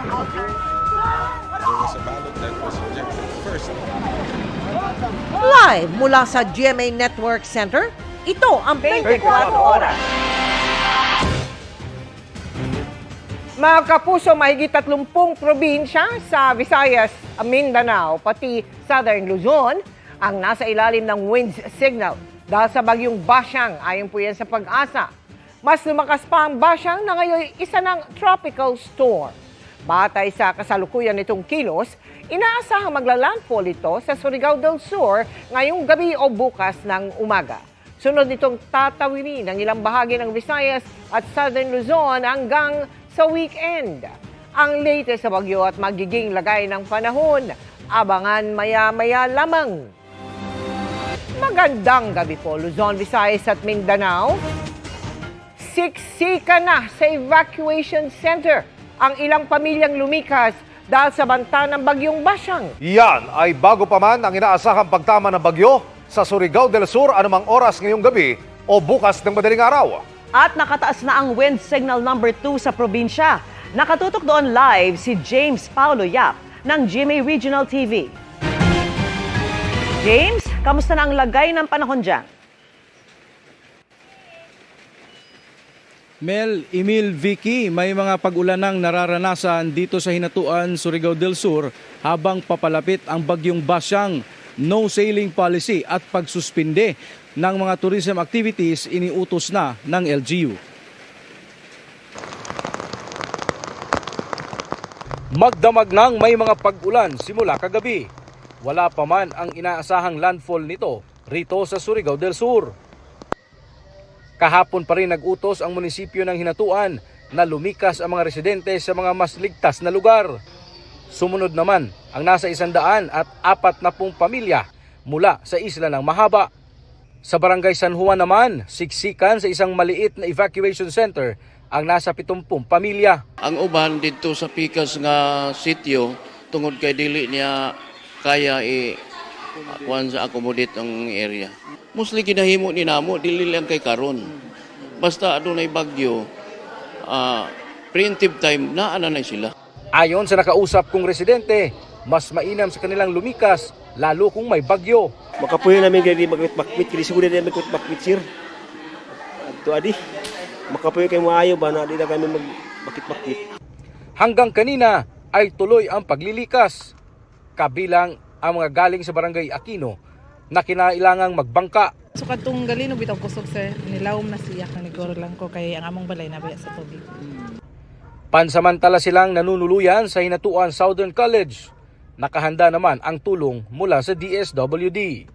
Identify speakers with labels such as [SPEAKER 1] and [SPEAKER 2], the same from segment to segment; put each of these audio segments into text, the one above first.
[SPEAKER 1] There was a ballot that was rejected first.
[SPEAKER 2] Live mula sa GMA Network Center, ito ang 24 Oras.
[SPEAKER 3] Mga kapuso, mahigit 30 probinsya sa Visayas, Mindanao, pati Southern Luzon ang nasa ilalim ng wind signal dahil sa bagyong Basyang, ayon po yan sa Pag-asa. Mas lumakas pa ang Basyang na ngayon isa ng tropical storm. Batay sa kasalukuyan nitong kilos, inaasahang magla-landfall ito sa Surigao del Sur ngayong gabi o bukas ng umaga. Sunod nitong tatawirin ng ilang bahagi ng Visayas at Southern Luzon hanggang sa weekend. Ang latest sa bagyo at magiging lagay ng panahon, abangan maya-maya lamang. Magandang gabi po, Luzon, Visayas at Mindanao. Siksika na sa evacuation center ang ilang pamilyang lumikas dahil sa banta ng bagyong Basyang.
[SPEAKER 4] Yan ay bago pa man ang inaasahang pagtama ng bagyo sa Surigao del Sur anumang oras ngayong gabi o bukas ng madaling araw.
[SPEAKER 5] At nakataas na ang wind signal number 2 sa probinsya. Nakatutok doon live si James Paulo Yap ng GMA Regional TV. James, kamusta na ang lagay ng panahon dyan?
[SPEAKER 6] Mel, Emil, Vicky, may mga pag-ulanang nararanasan dito sa Hinatuan, Surigao del Sur habang papalapit ang bagyong Basyang. No sailing policy at pagsuspinde ng mga tourism activities iniutos na ng LGU. Magdamag nang may mga pag-ulan simula kagabi. Wala pa man ang inaasahang landfall nito rito sa Surigao del Sur. Kahapon pa rin nag-utos ang munisipyo ng Hinatuan na lumikas ang mga residente sa mga mas ligtas na lugar. Sumunod naman ang nasa 140 pamilya mula sa isla ng Mahaba. Sa barangay San Juan naman, siksikan sa isang maliit na evacuation center ang nasa 70 pamilya.
[SPEAKER 7] Ang uban dito sa pikas nga sitio tungod kay dili niya kaya kuan sa accommodate ang area. Mostly ginahimo ni namo dili lang kay karon. Basta adunay bagyo, preemptive time naa na sila.
[SPEAKER 6] Ayon sa nakausap kong residente, mas mainam sa kanilang lumikas lalo kung may bagyo.
[SPEAKER 8] Makapuyo namin kaya di magkit-bakit, kaya siguro na magkit-bakit sir. Ito adi, makapuyo kayo maayo ba na di na kami magbakit-bakit.
[SPEAKER 6] Hanggang kanina ay tuloy ang paglilikas. Kabilang ang mga galing sa barangay Aquino na kinailangang magbangka.
[SPEAKER 9] So katong galino bitaw kusog sir, nilawom na siya kang nigoro lang ko kay ang among balay na sa tubig.
[SPEAKER 6] Pansamantala silang nanunuluyan sa Hinatuan Southern College. Nakahanda naman ang tulong mula sa DSWD.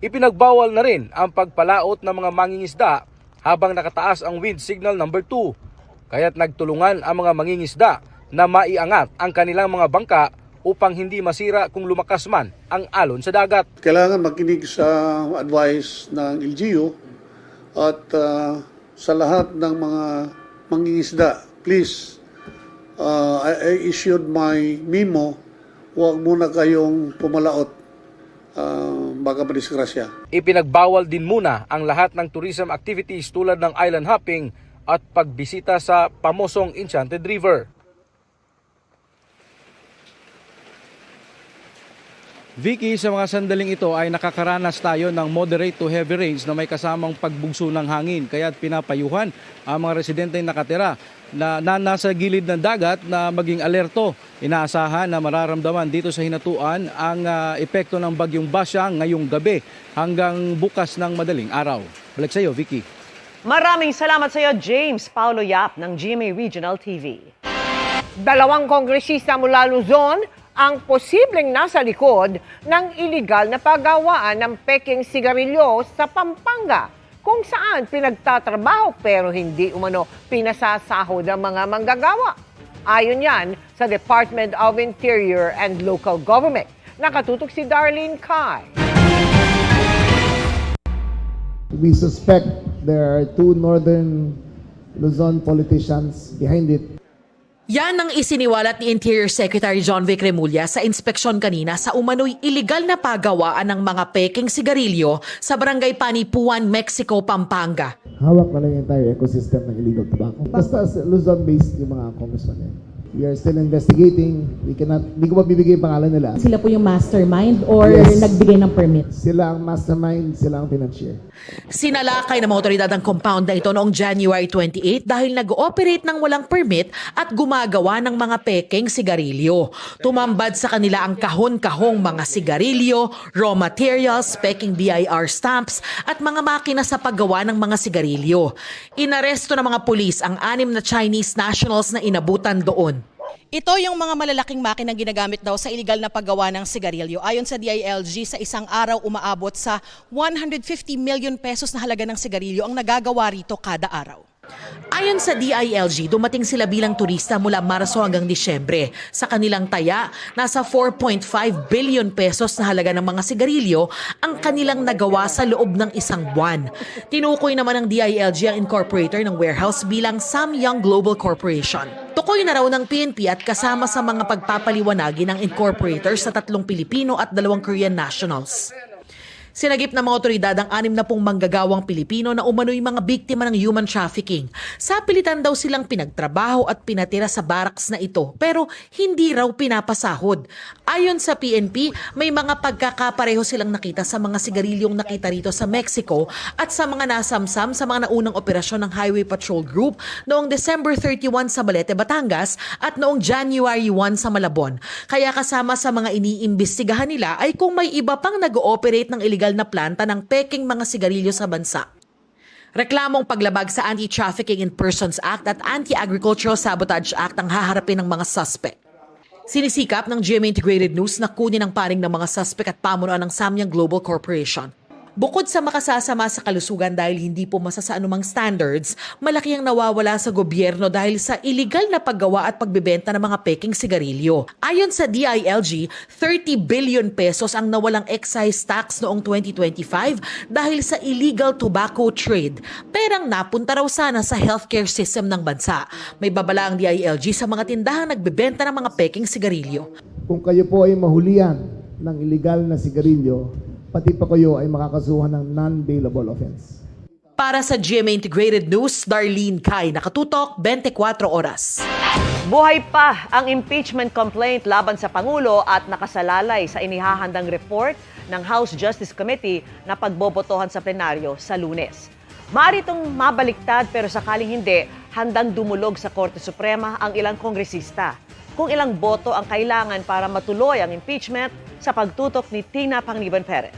[SPEAKER 6] Ipinagbawal na rin ang pagpalaot ng mga mangingisda habang nakataas ang wind signal number 2. Kaya't nagtulungan ang mga mangingisda na maiangat ang kanilang mga bangka upang hindi masira kung lumakas man ang alon sa dagat.
[SPEAKER 10] Kailangan makinig sa advice ng LGU at sa lahat ng mga mangingisda, please, I issued my memo, huwag muna kayong pumalaot, baka madisgrasya.
[SPEAKER 6] Ipinagbawal din muna ang lahat ng tourism activities tulad ng island hopping at pagbisita sa pamosong Enchanted River. Vicky, sa mga sandaling ito ay nakakaranas tayo ng moderate to heavy rains na may kasamang pagbugso ng hangin. Kaya't pinapayuhan ang mga residenteng nakatira na nasa gilid ng dagat na maging alerto. Inaasahan na mararamdaman dito sa Hinatuan ang epekto ng bagyong Basyang ngayong gabi hanggang bukas ng madaling araw. Balik sa iyo, Vicky.
[SPEAKER 5] Maraming salamat sa iyo, James Paulo Yap ng GMA Regional TV.
[SPEAKER 3] Dalawang kongresista mula Luzon ang posibleng nasa likod ng iligal na paggawaan ng peking sigarilyo sa Pampanga, kung saan pinagtatrabaho pero hindi umano pinasasahod ang mga manggagawa. Ayon yan sa Department of Interior and Local Government. Nakatutok si Darlene Kai.
[SPEAKER 11] We suspect there are two northern Luzon politicians behind it.
[SPEAKER 2] Yan ang isiniwalat ni Interior Secretary John Vic Remulla sa inspeksyon kanina sa umano'y iligal na paggawaan ng mga peking sigarilyo sa Barangay Panipuan, Mexico, Pampanga.
[SPEAKER 11] Hawak na lang yung entire ecosystem ng illegal tobacco. Basta Luzon-based yung mga congressman yan. We are still investigating. Hindi ko mabibigay pangalan nila.
[SPEAKER 12] Sila po yung mastermind or
[SPEAKER 11] Yes.
[SPEAKER 12] nagbigay ng permit?
[SPEAKER 11] Sila ang mastermind, sila ang financier.
[SPEAKER 2] Sinalakay ng mga otoridad ang compound na ito noong January 28 dahil nag-ooperate ng walang permit at gumagawa ng mga pekeng sigarilyo. Tumambad sa kanila ang kahon-kahong mga sigarilyo, raw materials, peking BIR stamps at mga makina sa paggawa ng mga sigarilyo. Inaresto ng mga pulis ang 6 na Chinese nationals na inabutan doon.
[SPEAKER 13] Ito yung mga malalaking makinang ginagamit daw sa iligal na paggawa ng sigarilyo. Ayon sa DILG, sa isang araw umaabot sa 150 million pesos na halaga ng sigarilyo ang nagagawa rito kada araw. Ayon sa DILG, dumating sila bilang turista mula Marso hanggang Disyembre. Sa kanilang taya, nasa 4.5 billion pesos na halaga ng mga sigarilyo ang kanilang nagawa sa loob ng isang buwan. Tinukoy naman ng DILG ang incorporator ng warehouse bilang Samyang Global Corporation. Tukoy na raw ng PNP at kasama sa mga pagpapaliwanagi ng incorporator sa 3 Pilipino at 2 Korean nationals. Sinagip ng mga otoridad ang 60 manggagawang Pilipino na umano'y mga biktima ng human trafficking. Sa pilitan daw silang pinagtrabaho at pinatira sa barracks na ito pero hindi raw pinapasahod. Ayon sa PNP, may mga pagkakapareho silang nakita sa mga sigarilyong nakita rito sa Mexico at sa mga nasamsam sa mga naunang operasyon ng Highway Patrol Group noong December 31 sa Balete, Batangas at noong January 1 sa Malabon. Kaya kasama sa mga iniimbestigahan nila ay kung may iba pang nag-ooperate ng illegal na planta ng peking mga sigarilyo sa bansa. Reklamong paglabag sa Anti-Trafficking in Persons Act at Anti-Agricultural Sabotage Act ang haharapin ng mga suspect. Sinisikap ng GMA Integrated News na kunin ang paring ng mga suspect at pamunuan ng Samyang Global Corporation. Bukod sa makasasama sa kalusugan dahil hindi pumasa sa anumang standards, malaki ang nawawala sa gobyerno dahil sa illegal na paggawa at pagbebenta ng mga peking sigarilyo. Ayon sa DILG, 30 billion pesos ang nawalang excise tax noong 2025 dahil sa illegal tobacco trade. Perang napunta raw sana sa healthcare system ng bansa. May babala ang DILG sa mga tindahang nagbebenta ng mga peking sigarilyo.
[SPEAKER 11] Kung kayo po ay mahulihan ng illegal na sigarilyo, pati pa kayo ay makakasuhan ng non-bailable offense.
[SPEAKER 2] Para sa GMA Integrated News, Darlene Kai, nakatutok 24 oras.
[SPEAKER 5] Buhay pa ang impeachment complaint laban sa Pangulo at nakasalalay sa inihahandang report ng House Justice Committee na pagbobotohan sa plenaryo sa Lunes. Maaari itong mabaliktad pero sakaling hindi, handang dumulog sa Korte Suprema ang ilang kongresista. Kung ilang boto ang kailangan para matuloy ang impeachment sa pagtutok ni Tina Panganiban Perez.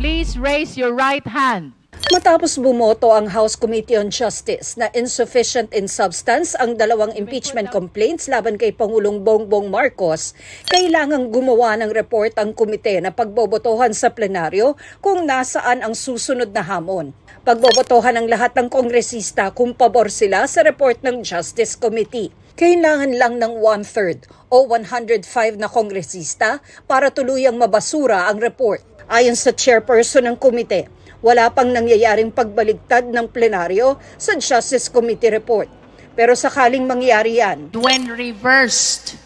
[SPEAKER 14] Please raise your right hand.
[SPEAKER 15] Matapos bumoto ang House Committee on Justice na insufficient in substance ang 2 impeachment complaints laban kay Pangulong Bongbong Marcos, kailangang gumawa ng report ang komite na pagbobotohan sa plenaryo kung nasaan ang susunod na hamon. Pagbobotohan ng lahat ng kongresista kung pabor sila sa report ng Justice Committee. Kailangan lang ng 1/3 o 105 na kongresista para tuluyang mabasura ang report. Ayon sa chairperson ng komite, wala pang nangyayaring pagbaligtad ng plenaryo sa Justice Committee report. Pero sakaling mangyari yan,
[SPEAKER 14] When reversed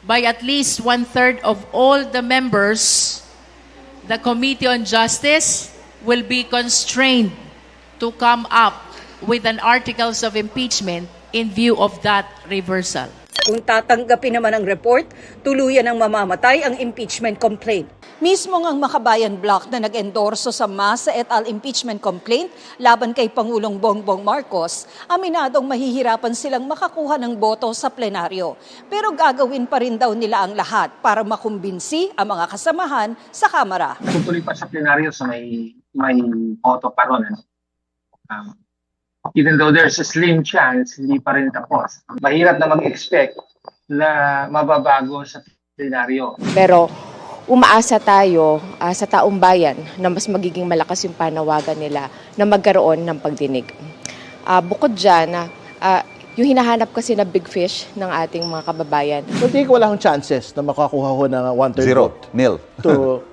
[SPEAKER 14] by at least 1/3 of all the members, the Committee on Justice will be constrained to come up with an articles of impeachment in view of that reversal.
[SPEAKER 15] kung tatanggapin naman ang report, tuluyan ang mamamatay ang impeachment complaint. Mismo ang Makabayan Bloc na nag-endorso sa Masa et al. Impeachment complaint laban kay Pangulong Bongbong Marcos, aminadong mahihirapan silang makakuha ng boto sa plenaryo. Pero gagawin pa rin daw nila ang lahat para makumbinsi ang mga kasamahan sa Kamara.
[SPEAKER 16] Tutuloy pa sa plenaryo so may boto pa ron. Even though there's a slim chance, hindi pa rin tapos. Mahirap na mag-expect na mababago sa plenaryo.
[SPEAKER 17] Pero umaasa tayo sa taong bayan na mas magiging malakas yung panawagan nila na magkaroon ng pagdinig. Bukod dyan, yung hinahanap kasi na big fish ng ating mga kababayan.
[SPEAKER 18] So, tingin ko wala akong chances na makakuha ko ng 1/3
[SPEAKER 19] Zero.
[SPEAKER 18] vote.
[SPEAKER 19] Nil.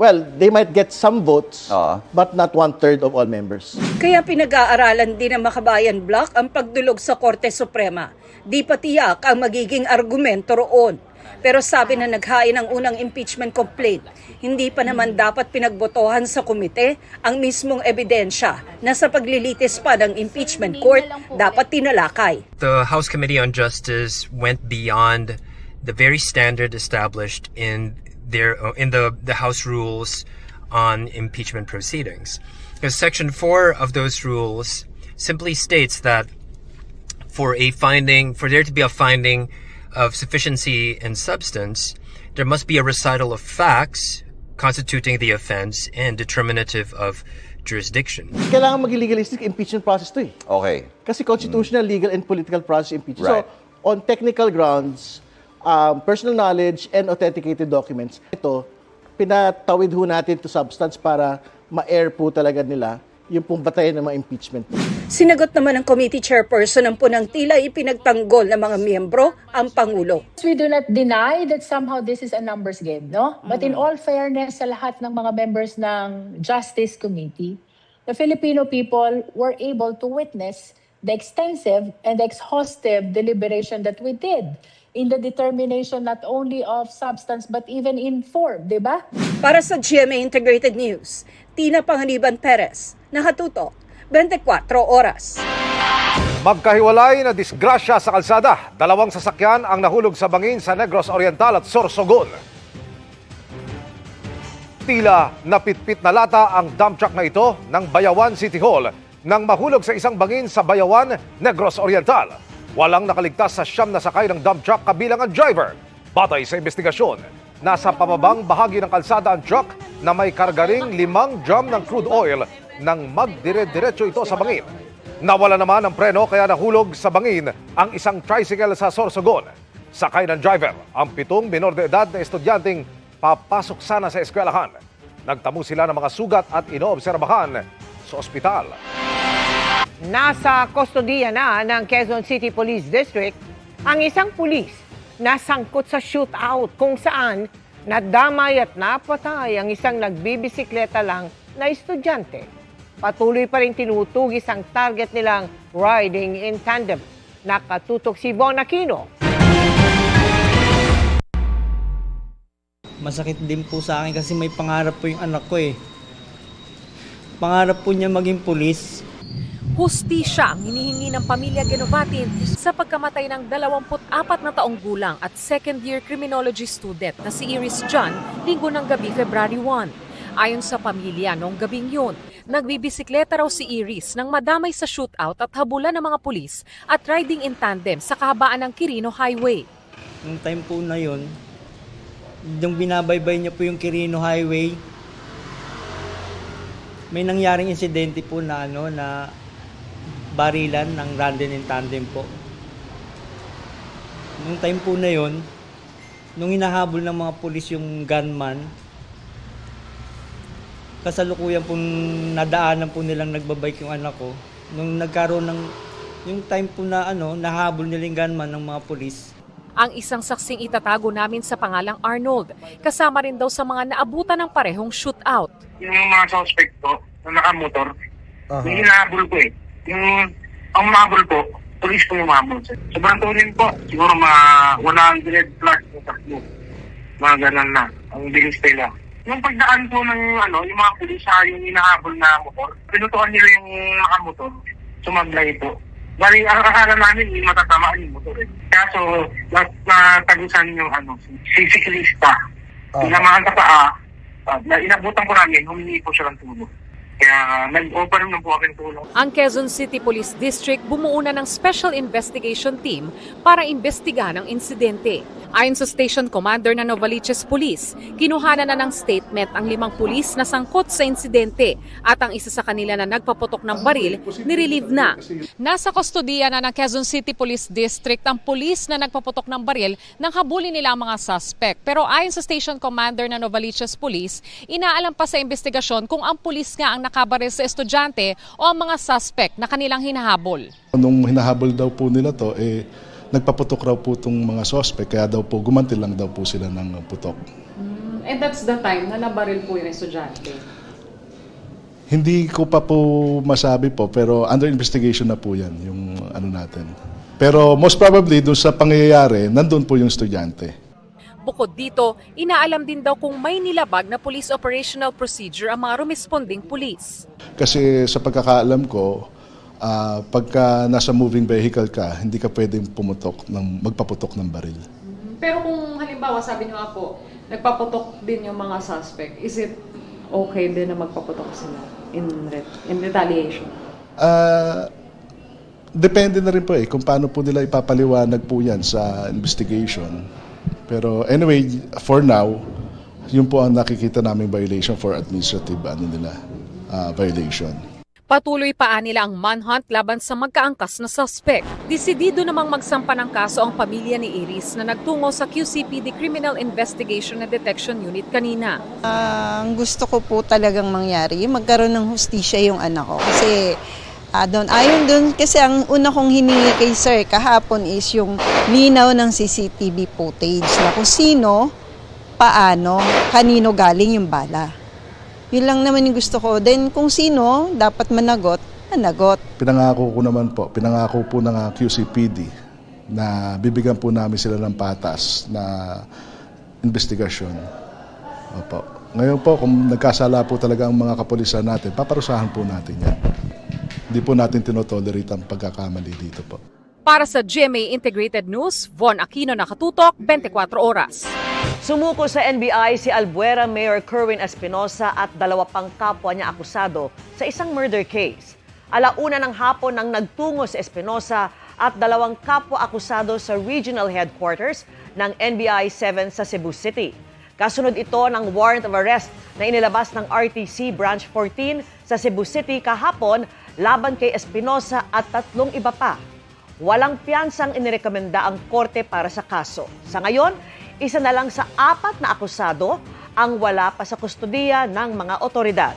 [SPEAKER 18] Well, they might get some votes, but not 1/3 of all members.
[SPEAKER 15] Kaya pinag-aaralan din ng Makabayan Bloc ang pagdulog sa Korte Suprema. Di pa tiyak ang magiging argumento roon. Pero sabi na naghain ng unang impeachment complaint, hindi pa naman dapat pinagbotohan sa komite ang mismong ebidensya na sa paglilitis pa ng impeachment court dapat tinalakay.
[SPEAKER 19] The House Committee on Justice went beyond the very standard established in the House rules on impeachment proceedings. Because Section 4 of those rules simply states that for there to be a finding of sufficiency and substance, there must be a recital of facts constituting the offense and determinative of jurisdiction.
[SPEAKER 18] Kailangan maging legalistic impeachment process to eh.
[SPEAKER 20] Okay.
[SPEAKER 18] Kasi constitutional, legal, and political process impeachment.
[SPEAKER 20] Right.
[SPEAKER 18] So, on technical grounds, personal knowledge and authenticated documents, ito, pinatawid ho natin to substance para ma-air po talaga nila yung pong batayan ng mga impeachment.
[SPEAKER 15] Sinagot naman ng committee chairperson ng punang tila ipinagtanggol ng mga miyembro ang Pangulo.
[SPEAKER 21] We do not deny that somehow this is a numbers game, no? But in all fairness sa lahat ng mga members ng Justice Committee, the Filipino people were able to witness the extensive and exhaustive deliberation that we did in the determination not only of substance but even in form, di ba?
[SPEAKER 15] Para sa GMA Integrated News, Tina Panganiban Perez, nakatutok, 24 oras.
[SPEAKER 4] Magkahiwalay na disgrasya sa kalsada. 2 sasakyan ang nahulog sa bangin sa Negros Oriental at Sorsogon. Tila napitpit na lata ang dump truck na ito ng Bayawan City Hall nang mahulog sa isang bangin sa Bayawan, Negros Oriental. Walang nakaligtas sa 9 na sakay ng dump truck kabilang ang driver. Batay sa investigasyon, nasa pababang bahagi ng kalsada ang truck na may kargaring 5 drum ng crude oil nang magdire-diretso ito sa bangin. Nawala naman ang preno kaya nahulog sa bangin ang isang tricycle sa Sorsogon. Sakay ng driver ang 7 minor de edad na estudyanteng papasok sana sa eskwelahan. Nagtamo sila ng mga sugat at inoobserbahan sa ospital.
[SPEAKER 3] Nasa kustodiya na ng Quezon City Police District ang isang pulis na sangkot sa shootout kung saan nadamay at napatay ang isang nagbibisikleta lang na estudyante. Patuloy pa rin tinutugis ang target nilang riding in tandem. Nakatutok si Von Aquino.
[SPEAKER 22] Masakit din po sa akin kasi may pangarap po yung anak ko eh. Pangarap po niya maging pulis.
[SPEAKER 23] Hustisya ang hinihingi ng pamilya Genovatin sa pagkamatay ng 24 na taong gulang at second-year criminology student na si Iris John linggo ng gabi February 1. Ayon sa pamilya, noong gabing yun, nagbibisikleta raw si Iris nang madamay sa shootout at habulan ng mga pulis at riding in tandem sa kahabaan ng Quirino Highway.
[SPEAKER 22] Noong time po na yun, yung binabaybay niya po yung Quirino Highway, may nangyaring insidente po na na barilan ng riding in tandem po. Noong time po na yun, nung hinahabol ng mga pulis yung gunman, kasalukuyan po nadaanan po nilang nagbabike yung anak ko. Nung nagkaroon ng yung time po na nahabol nilang gunman ng mga pulis.
[SPEAKER 23] Ang isang saksing itatago namin sa pangalang Arnold, kasama rin daw sa mga naabutan ng parehong shootout.
[SPEAKER 24] Yung mga suspect ko na nakamotor, yung hinahabol ko eh. Ang mahabol ko, pulis ko yung mahabol. Sobrang tunin po, siguro mga 100 plus o takbo. Mga ganun na, ang bilis nila. Yung pagdaan po ng yung mga pulis sa yung hinahabol na motor, pinutukan nila yung nakamotor, sumablay po. Bali, ang akala namin, hindi matatamaan yung motor eh. Kaso, natagusan yung si siklista. Pinamahan sa paa, inabutan ko namin, humingi po siya ng tulong. Kaya nag-offer naman po aking tulong.
[SPEAKER 23] Ang Quezon City Police District bumuo na ng Special Investigation Team para imbestigahan ang insidente. Ayon sa Station Commander ng Novaliches Police, kinuhanan na ng statement ang 5 pulis na sangkot sa insidente at ang isa sa kanila na nagpaputok ng baril, nirelieve na. Nasa kustodiya na ng Quezon City Police District ang pulis na nagpaputok ng baril nang habulin nila ang mga suspect. Pero ayon sa Station Commander ng Novaliches Police, inaalam pa sa investigasyon kung ang pulis nga ang nakabaril sa estudyante o ang mga suspect na kanilang hinahabol.
[SPEAKER 25] Nung hinahabol daw po nila to, nagpaputok raw po itong mga suspect, kaya daw po gumanti lang daw po sila ng putok.
[SPEAKER 23] And that's the time na nabaril po yung estudyante?
[SPEAKER 25] Hindi ko pa po masabi po, pero under investigation na po yan, yung natin. Pero most probably, doon sa pangyayari, nandun po yung estudyante.
[SPEAKER 23] Bukod dito, inaalam din daw kung may nilabag na police operational procedure ang mga rumesponding pulis.
[SPEAKER 25] Kasi sa pagkakaalam ko, pagka nasa moving vehicle ka, hindi ka pwedeng magpaputok ng baril.
[SPEAKER 1] Pero kung halimbawa, sabi niyo nga po, nagpaputok din yung mga suspect, is it okay din na magpaputok sila in retaliation?
[SPEAKER 25] Depende na rin po kung paano po nila ipapaliwanag po yan sa investigation. Pero anyway, for now, yun po ang nakikita naming violation for administrative violation.
[SPEAKER 23] Patuloy pa nila ang manhunt laban sa magkaangkas na suspect. Desidido namang magsampa ng kaso ang pamilya ni Iris na nagtungo sa QCPD Criminal Investigation and Detection Unit kanina.
[SPEAKER 7] Ang gusto ko po talagang mangyari, magkaroon ng hustisya yung anak ko. Kasi ayon doon, kasi ang una kong hiningi kay sir kahapon is yung linaw ng CCTV footage na kung sino, paano, kanino galing yung bala. Yun lang naman yung gusto ko. Then kung sino dapat managot.
[SPEAKER 25] Pinangako po ng QCPD na bibigyan po namin sila ng patas na investigasyon. Opo. Ngayon po, kung nagkasala po talaga ang mga kapulisan natin, paparusahan po natin yan. Hindi po natin tinotolerate ang pagkakamali dito po.
[SPEAKER 23] Para sa GMA Integrated News, Von Aquino, Nakatutok, 24 Oras.
[SPEAKER 5] Sumuko sa NBI si Albuera Mayor Kerwin Espinosa at 2 pang kapwa niya akusado sa isang murder case. 1:00 ng hapon nang nagtungo si Espinosa at 2 kapwa akusado sa regional headquarters ng NBI 7 sa Cebu City. Kasunod ito ng warrant of arrest na inilabas ng RTC Branch 14 sa Cebu City kahapon laban kay Espinosa at 3 iba pa. Walang piyansang inirekomenda ang korte para sa kaso. Sa ngayon, isa na lang sa 4 na akusado ang wala pa sa kustodiya ng mga otoridad.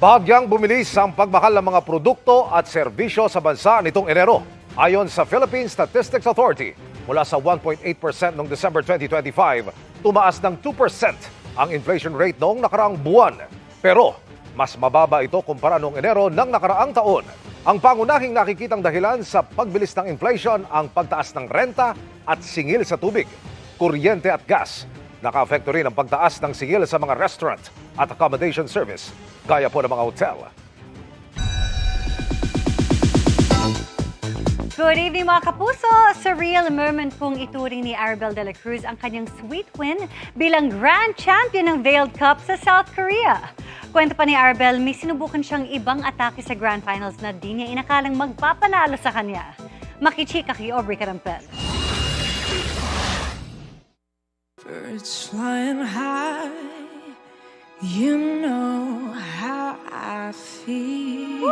[SPEAKER 4] Bahagyang bumilis ang pagmahal ng mga produkto at serbisyo sa bansa nitong Enero. Ayon sa Philippine Statistics Authority, mula sa 1.8% noong December 2025, tumaas ng 2% ang inflation rate noong nakaraang buwan. Pero mas mababa ito kumpara noong Enero ng nakaraang taon. Ang pangunahing nakikitang dahilan sa pagbilis ng inflation ang pagtaas ng renta at singil sa tubig, kuryente at gas. Naka-apekto rin ang pagtaas ng singil sa mga restaurant at accommodation service, gaya po ng mga hotel.
[SPEAKER 8] Good evening mga kapuso! Surreal moment pong ituring ni Arabel de la Cruz ang kanyang sweet win bilang Grand Champion ng Vailed Cup sa South Korea. Kwento pa ni Arabel, may sinubukan siyang ibang atake sa Grand Finals na di niya inakalang magpapanalo sa kanya. Makichika kay Aubrey Carampel.
[SPEAKER 9] Birds flying high, you know how I feel.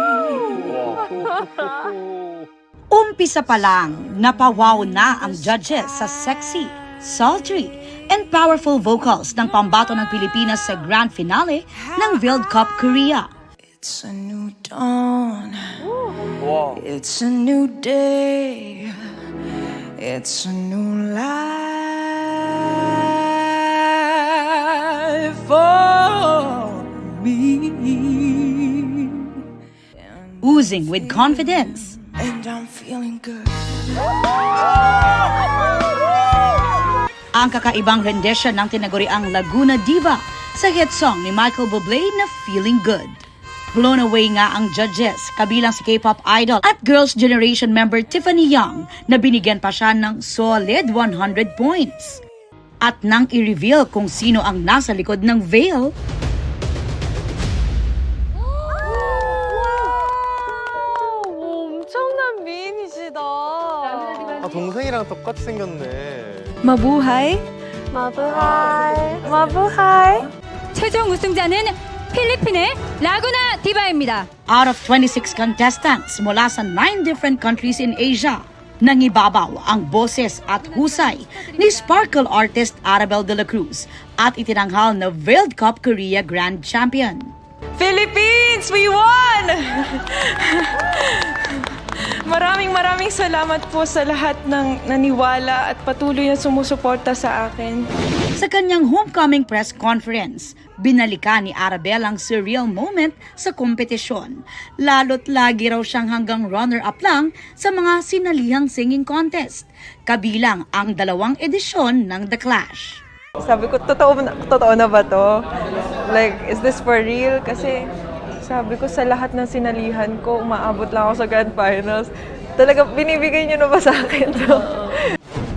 [SPEAKER 20] Umpisa pa lang, napawaw na ang judges sa sexy, sultry, and powerful vocals ng pambato ng Pilipinas sa grand finale ng Vailed Cup Korea.
[SPEAKER 9] It's a new dawn. It's a new day. It's a new life for me.
[SPEAKER 20] Oozing with confidence.
[SPEAKER 9] And I'm feeling good.
[SPEAKER 20] Ang kakaibang rendition ng tinaguriang Laguna Diva sa hit song ni Michael Bublé na Feeling Good. Blown away nga ang judges, kabilang si K-pop idol at Girls' Generation member Tiffany Young na binigyan pa siya ng solid 100 points. At nang i-reveal kung sino ang nasa likod ng veil,
[SPEAKER 8] 엄청난 미인이시다.
[SPEAKER 26] 동생이랑 똑같이 생겼네.
[SPEAKER 8] 마부하이. 마부하이. 마부하이. 최종 우승자는 필리핀의 라구나 디바입니다.
[SPEAKER 20] out of 26 contestants mula sa 9 different countries in Asia, nangibabaw ang boses at husay ni sparkle artist Arabel de la Cruz at itinanghal na Vailed Cup Korea Grand Champion.
[SPEAKER 27] Philippines, we won! Maraming salamat po sa lahat ng naniwala at patuloy na sumusuporta sa akin.
[SPEAKER 20] Sa kanyang homecoming press conference, binalikan ni Arabel ang surreal moment sa kompetisyon. Lalo't lagi raw siyang hanggang runner-up lang sa mga sinalihang singing contest, kabilang ang 2 edisyon ng The Clash.
[SPEAKER 27] Sabi ko, totoo na ba to? Like, is this for real? Kasi sabi ko, sa lahat ng sinalihan ko, umaabot lang ako sa grand finals. Talaga, binibigay niyo na ba sa akin to?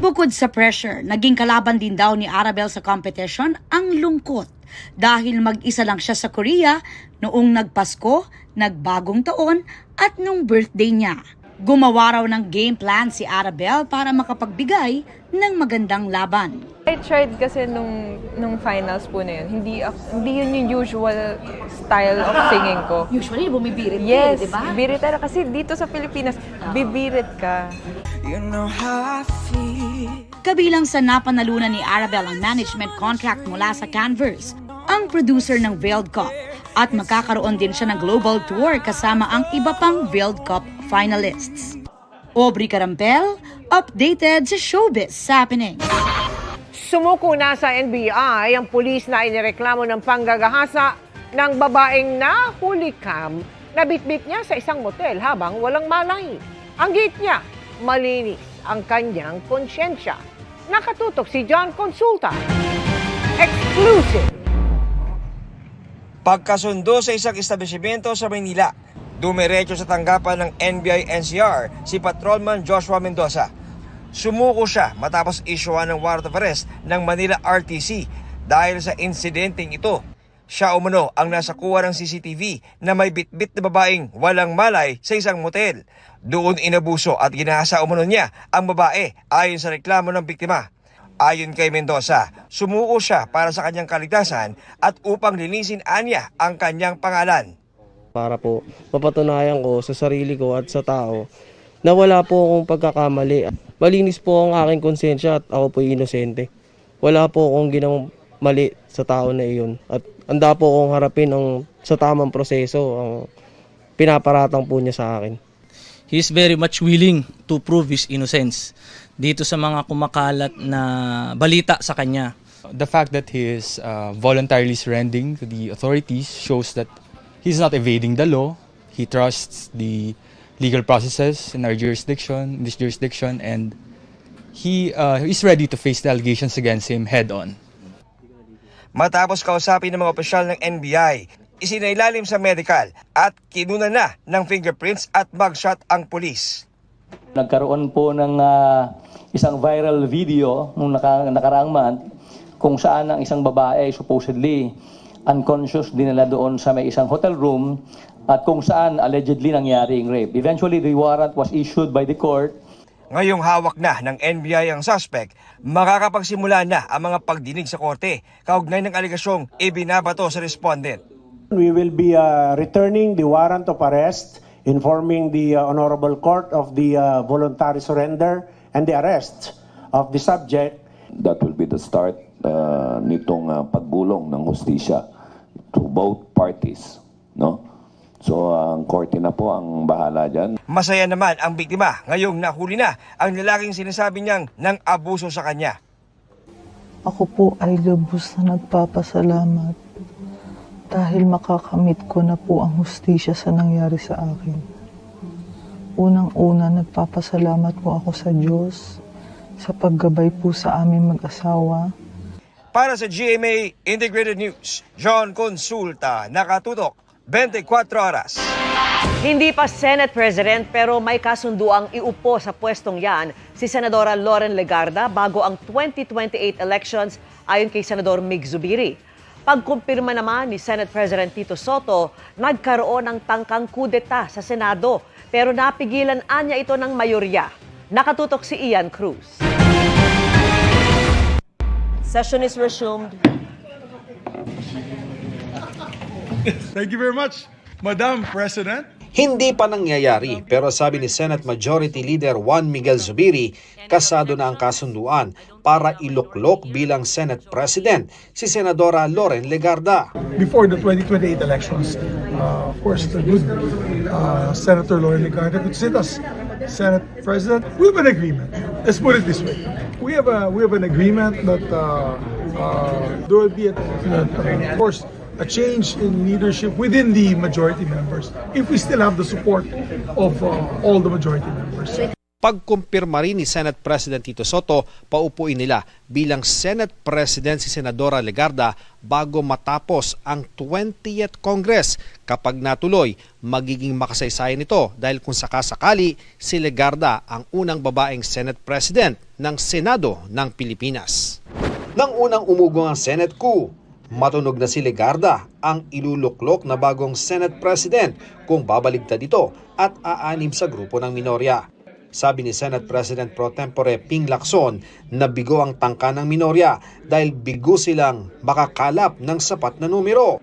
[SPEAKER 20] Bukod sa pressure, naging kalaban din daw ni Arabel sa competition ang lungkot dahil mag-isa lang siya sa Korea noong nagpasko, nagbagong taon at nung birthday niya. Gumawa raw ng game plan si Arabel para makapagbigay ng magandang laban.
[SPEAKER 27] I tried kasi nung finals po na yun. Hindi yun yung usual style of singing ko.
[SPEAKER 20] Usually, bumibirit
[SPEAKER 27] yes,
[SPEAKER 20] di ba?
[SPEAKER 27] birit talaga. Kasi dito sa Pilipinas, bibirit ka.
[SPEAKER 9] You know how I feel.
[SPEAKER 20] Kabilang sa napanalunan ni Arabel ang management contract mula sa Canvers, ang producer ng Veiled Cup, at magkakaroon din siya ng global tour kasama ang iba pang Veiled Cup finalists. Aubrey Carampel, updated sa Showbiz Happening.
[SPEAKER 3] Sumuko na sa NBI ang pulis na inireklamo ng panggagahasa ng babaeng nahuli cam na bitbit niya sa isang motel habang walang malay. Ang git niya, malinis ang kanyang konsyensya. Nakatutok si John Consulta. Exclusive.
[SPEAKER 2] Pagkasundo sa isang establishmento sa Maynila, dumiretso sa tanggapan ng NBI-NCR si Patrolman Joshua Mendoza. Sumuko siya matapos isyuhan ng warrant of arrest ng Manila RTC dahil sa insidenteng ito. Siya umano ang nasakuha ng CCTV na may bitbit na babaeng walang malay sa isang motel. Doon inabuso at ginahasa umano niya ang babae ayon sa reklamo ng biktima. Ayon kay Mendoza, sumuko siya para sa kanyang kaligtasan at upang linisin anya ang kanyang pangalan.
[SPEAKER 6] Para po mapatunayan ko sa sarili ko at sa tao na wala po akong pagkakamali. Malinis po ang aking konsensya at ako po inosente. Wala po akong ginawang mali sa tao na iyon. At handa po akong harapin sa tamang proseso ang pinaparatang po niya sa akin.
[SPEAKER 10] He is very much willing to prove his innocence dito sa mga kumakalat na balita sa kanya.
[SPEAKER 11] The fact that he is voluntarily surrendering to the authorities shows that he's not evading the law. He trusts the legal processes in this jurisdiction, and he is ready to face the allegations against him head-on.
[SPEAKER 2] Matapos kausapin ng mga opisyal ng NBI, isinailalim sa medical at kinuna na ng fingerprints at mugshot ang pulis.
[SPEAKER 12] Nagkaroon po ng isang viral video nung nakaraang month kung saan ang isang babae supposedly unconscious dinala doon sa may isang hotel room at kung saan allegedly nangyari ang rape. Eventually, the warrant was issued by the court.
[SPEAKER 2] Ngayong hawak na ng NBI ang suspect, makakapagsimula na ang mga pagdinig sa korte kaugnay ng aligasyong ibinabato sa respondent.
[SPEAKER 13] We will be returning the warrant of arrest, informing the Honorable Court of the voluntary surrender and the arrest of the subject.
[SPEAKER 14] That will be the start nitong pagbulong ng hustisya to both parties, no? So ang korte na po ang bahala dyan.
[SPEAKER 2] Masaya naman ang biktima ngayong nahuli na ang lalaking sinasabi niyang nang abuso sa kanya.
[SPEAKER 28] Ako po ay lubos na nagpapasalamat dahil makakamit ko na po ang hustisya sa nangyari sa akin. Unang-una, nagpapasalamat po ako sa Diyos sa paggabay po sa aming mag-asawa.
[SPEAKER 2] Para sa GMA Integrated News, John Consulta, nakatutok 24 oras.
[SPEAKER 5] Hindi pa Senate President pero may kasunduang iupo sa pwestong yan si Senadora Loren Legarda bago ang 2028 elections ayon kay Senador Mig Zubiri. Pagkumpirma naman ni Senate President Tito Soto, nagkaroon ng tangkang kudeta sa Senado pero napigilan anya ito ng mayorya. Nakatutok si Ian Cruz. Session is resumed.
[SPEAKER 29] Thank you very much, Madam President.
[SPEAKER 30] Hindi pa nangyayari pero sabi ni Senate Majority Leader Juan Miguel Zubiri, kasado na ang kasunduan para iluklok bilang Senate President si Senadora Loren Legarda.
[SPEAKER 29] Before the 2028 elections, of course, the good Senator Loren Legarda could sit as Senate President. We have an agreement. Let's put it this way: we have an agreement that there will be, of course, a change in leadership within the majority members if we still have the support of all the majority members.
[SPEAKER 30] Pagkumpirma rin ni Senate President Tito Soto, paupuin nila bilang Senate President si Senadora Legarda bago matapos ang 20th Congress. Kapag natuloy, magiging makasaysayan ito dahil kung sakasakali, si Legarda ang unang babaeng Senate President ng Senado ng Pilipinas. Nang unang umugong ang Senate coup, matunog na si Legarda ang iluluklok na bagong Senate President kung babaligtad ito at aanim sa grupo ng minorya. Sabi ni Senate President Pro Tempore Ping Lacson na bigo ang tangka ng minorya dahil bigo silang makakalap ng sapat na numero.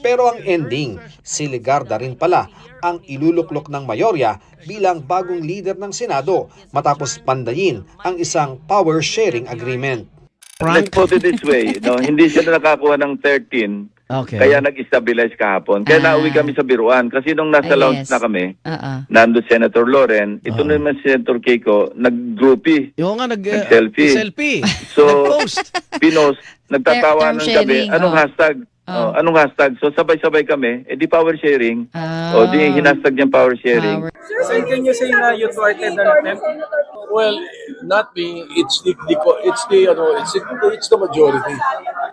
[SPEAKER 30] Pero ang ending, si Legarda rin pala ang iluluklok ng mayorya bilang bagong leader ng Senado matapos pandayin ang isang power sharing agreement.
[SPEAKER 1] Let's put it this way, no, hindi sila nakakuha ng 13.
[SPEAKER 7] Okay.
[SPEAKER 1] Kaya nag-stabilize kahapon. Kaya nauwi kami sa biruan. Kasi nung nasa lounge na kami, nando Senator Loren, ito naman si Senator Keiko, nag-groupie.
[SPEAKER 7] Yung nga,
[SPEAKER 1] nag-selfie. So, pinost, nagtatawanan kami. Anong hashtag? Anong hashtag? So, sabay-sabay kami. Di power sharing. Di hinashtag niyang power sharing.
[SPEAKER 15] Sir, can you say na you thwarted the attempt?
[SPEAKER 16] Well, not me. It's the majority.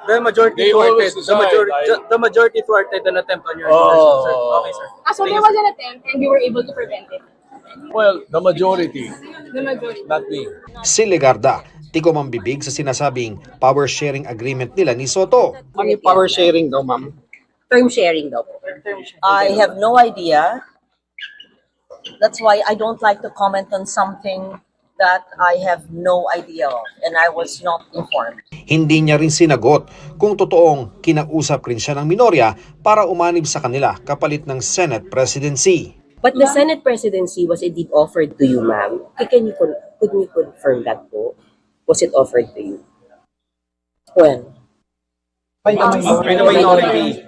[SPEAKER 15] The majority
[SPEAKER 16] They
[SPEAKER 15] thwarted.
[SPEAKER 16] always decide,
[SPEAKER 15] The majority thwarted an attempt on your leadership, sir. Okay, sir.
[SPEAKER 17] So there was an attempt and you were able to prevent it?
[SPEAKER 16] Well, the majority.
[SPEAKER 17] The majority.
[SPEAKER 16] Not me.
[SPEAKER 30] Si Legarda, tikom ang bibig sa sinasabing power sharing agreement nila ni Soto.
[SPEAKER 15] Ano yung power sharing daw, ma'am?
[SPEAKER 17] Term sharing daw po.
[SPEAKER 18] I have no idea. That's why I don't like to comment on something that I have no idea of and I was not informed.
[SPEAKER 30] Hindi niya rin sinagot kung totoong kinausap rin siya ng minorya para umanib sa kanila kapalit ng Senate presidency.
[SPEAKER 17] But the Senate presidency was indeed offered to you, ma'am. Could you confirm that po? Was it offered to you? When?
[SPEAKER 15] By the minority.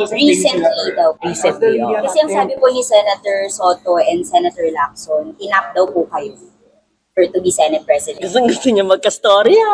[SPEAKER 17] Recently daw. Recently,
[SPEAKER 18] Kasi ang sabi po ni Senator Soto and Senator Lacson, tinap daw po kayo for to be Senate President.
[SPEAKER 17] Gusto niya magka-storya.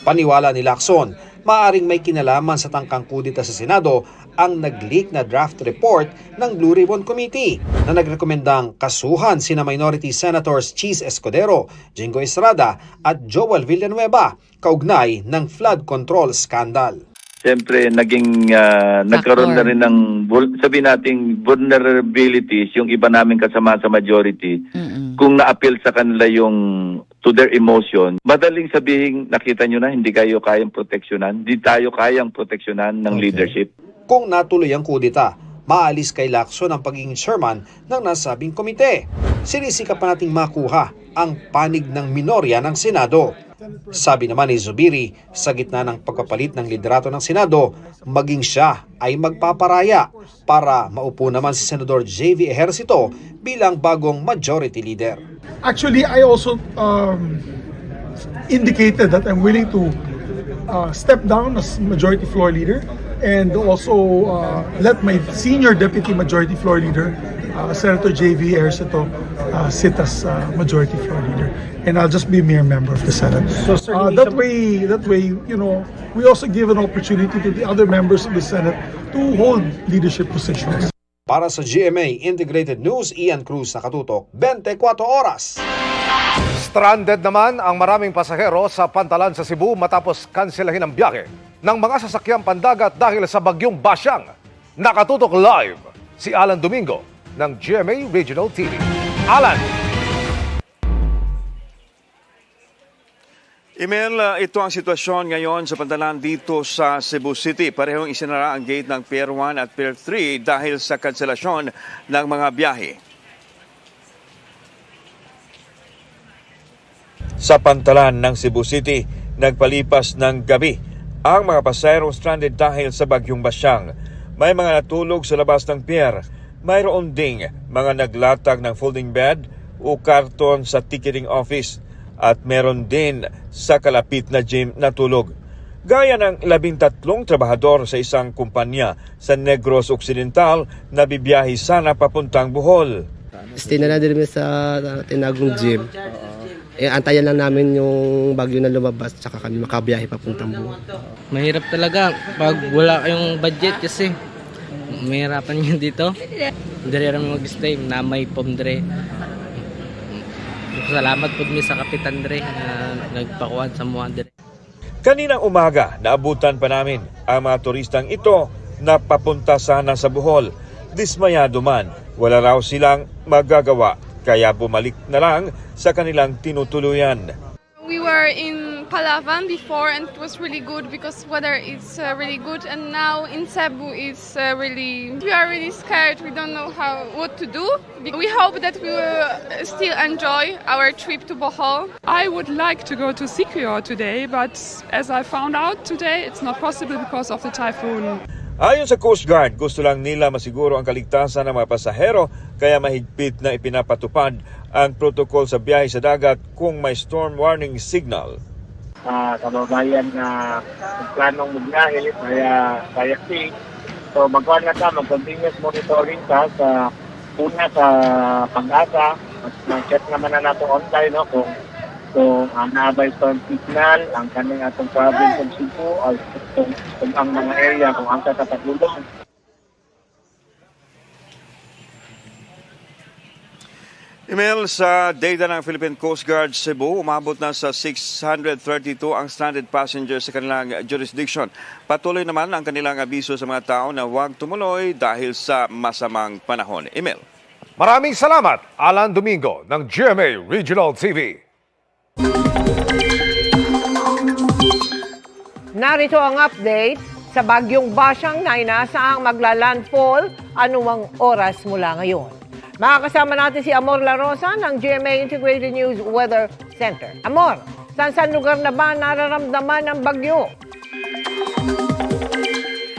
[SPEAKER 30] Paniwala ni Lacson, maaaring may kinalaman sa tangkang kudita sa Senado ang nag-leak na draft report ng Blue Ribbon Committee na nagrekomendang kasuhan sina Minority Senators Cheese Escudero, Jingo Estrada at Joel Villanueva kaugnay ng flood control scandal.
[SPEAKER 1] Siyempre, nagkaroon na rin ng, sabihin nating, vulnerabilities yung iba namin kasama sa majority. Kung na-appeal sa kanila yung to their emotion, madaling sabihin, nakita nyo na, hindi kayo kayang proteksyonan, hindi tayo kayang proteksyonan ng leadership.
[SPEAKER 30] Kung natuloy ang kudita, maalis kay Lacson ang pagiging chairman ng nasabing komite. Sinisikap pa nating makuha ang panig ng minorya ng Senado. Sabi naman ni Zubiri, sa gitna ng pagpapalit ng liderato ng Senado, maging siya ay magpaparaya para maupo naman si Senador J.V. Ejercito bilang bagong majority leader.
[SPEAKER 29] Actually, I also indicated that I'm willing to step down as majority floor leader and also let my senior deputy majority floor leader, Senator J.V. Ejercito, sit as majority floor leader. And I'll just be a mere member of the Senate. That way, you know, we also give an opportunity to the other members of the Senate to hold leadership positions.
[SPEAKER 30] Para sa GMA Integrated News, Ian Cruz, nakatutok 24 oras.
[SPEAKER 4] Stranded naman ang maraming pasahero sa Pantalan sa Cebu matapos kanselahin ang biyahe ng mga sasakyang pandagat dahil sa bagyong Basyang. Nakatutok live si Alan Domingo ng GMA Regional TV. Alan!
[SPEAKER 19] Emel, ito ang sitwasyon ngayon sa Pantalan dito sa Cebu City. Parehong isinara ang gate ng Pier 1 at Pier 3 dahil sa kanselasyon ng mga biyahe. Sa Pantalan ng Cebu City, nagpalipas ng gabi ang mga pasahero stranded dahil sa bagyong Basyang. May mga natulog sa labas ng pier. Mayroon ding mga naglatag ng folding bed o karton sa ticketing office. At meron din sa kalapit na gym na tulog. Gaya ng 13 trabahador sa isang kumpanya sa Negros Occidental na bibiyahe sana papuntang Bohol.
[SPEAKER 6] Stay na din sa tinagong gym. Antayan lang namin yung bagyo na lumabas tsaka kami makabiyahe papuntang Buhol.
[SPEAKER 7] Mahirap talaga pag wala kayong budget kasi mahirapan nyo dito. Dire rin mag-stay na may pomdre. Salamat po mi sa Kapitan Dre na nagpakuan sa mga dire.
[SPEAKER 19] Kaninang umaga, naabutan pa namin ang mga turistang ito na papunta sana sa Bohol. Dismayado man, wala raw silang magagawa. Kaya bumalik na lang sa kanilang tinutuluyan.
[SPEAKER 8] We were in Palawan before and it was really good because weather is really good, and now in Cebu is we are really scared. We don't know what to do. We hope that we will still enjoy our trip to Bohol.
[SPEAKER 9] I would like to go to Siquijor today, but as I found out today, it's not possible because of the typhoon.
[SPEAKER 19] Ayon sa Coast Guard, gusto lang nila masiguro ang kaligtasan ng mga pasahero kaya mahigpit na ipinapatupad ang protocol sa biyahe sa dagat kung may storm warning signal.
[SPEAKER 21] Kababayan na planong magbiyahe kaya safe. So magkuhan na ka, mag-continuous monitoring ka sa una sa Pag-asa. Mag-check naman na natin online kung naabay storm signal ang kaning atong province of Cebu o kung ang mga area kung ang katatagulong.
[SPEAKER 19] Email sa data ng Philippine Coast Guard Cebu, umabot na sa 632 ang stranded passengers sa kanilang jurisdiction. Patuloy naman ang kanilang abiso sa mga tao na huwag tumuloy dahil sa masamang panahon. Email.
[SPEAKER 4] Maraming salamat, Alan Domingo ng GMA Regional TV.
[SPEAKER 3] Narito ang update sa bagyong Basyang na inaasahang magla-landfall anumang oras mula ngayon. Makakasama natin si Amor La Rosa ng GMA Integrated News Weather Center. Amor, saan lugar na ba nararamdaman ng bagyo?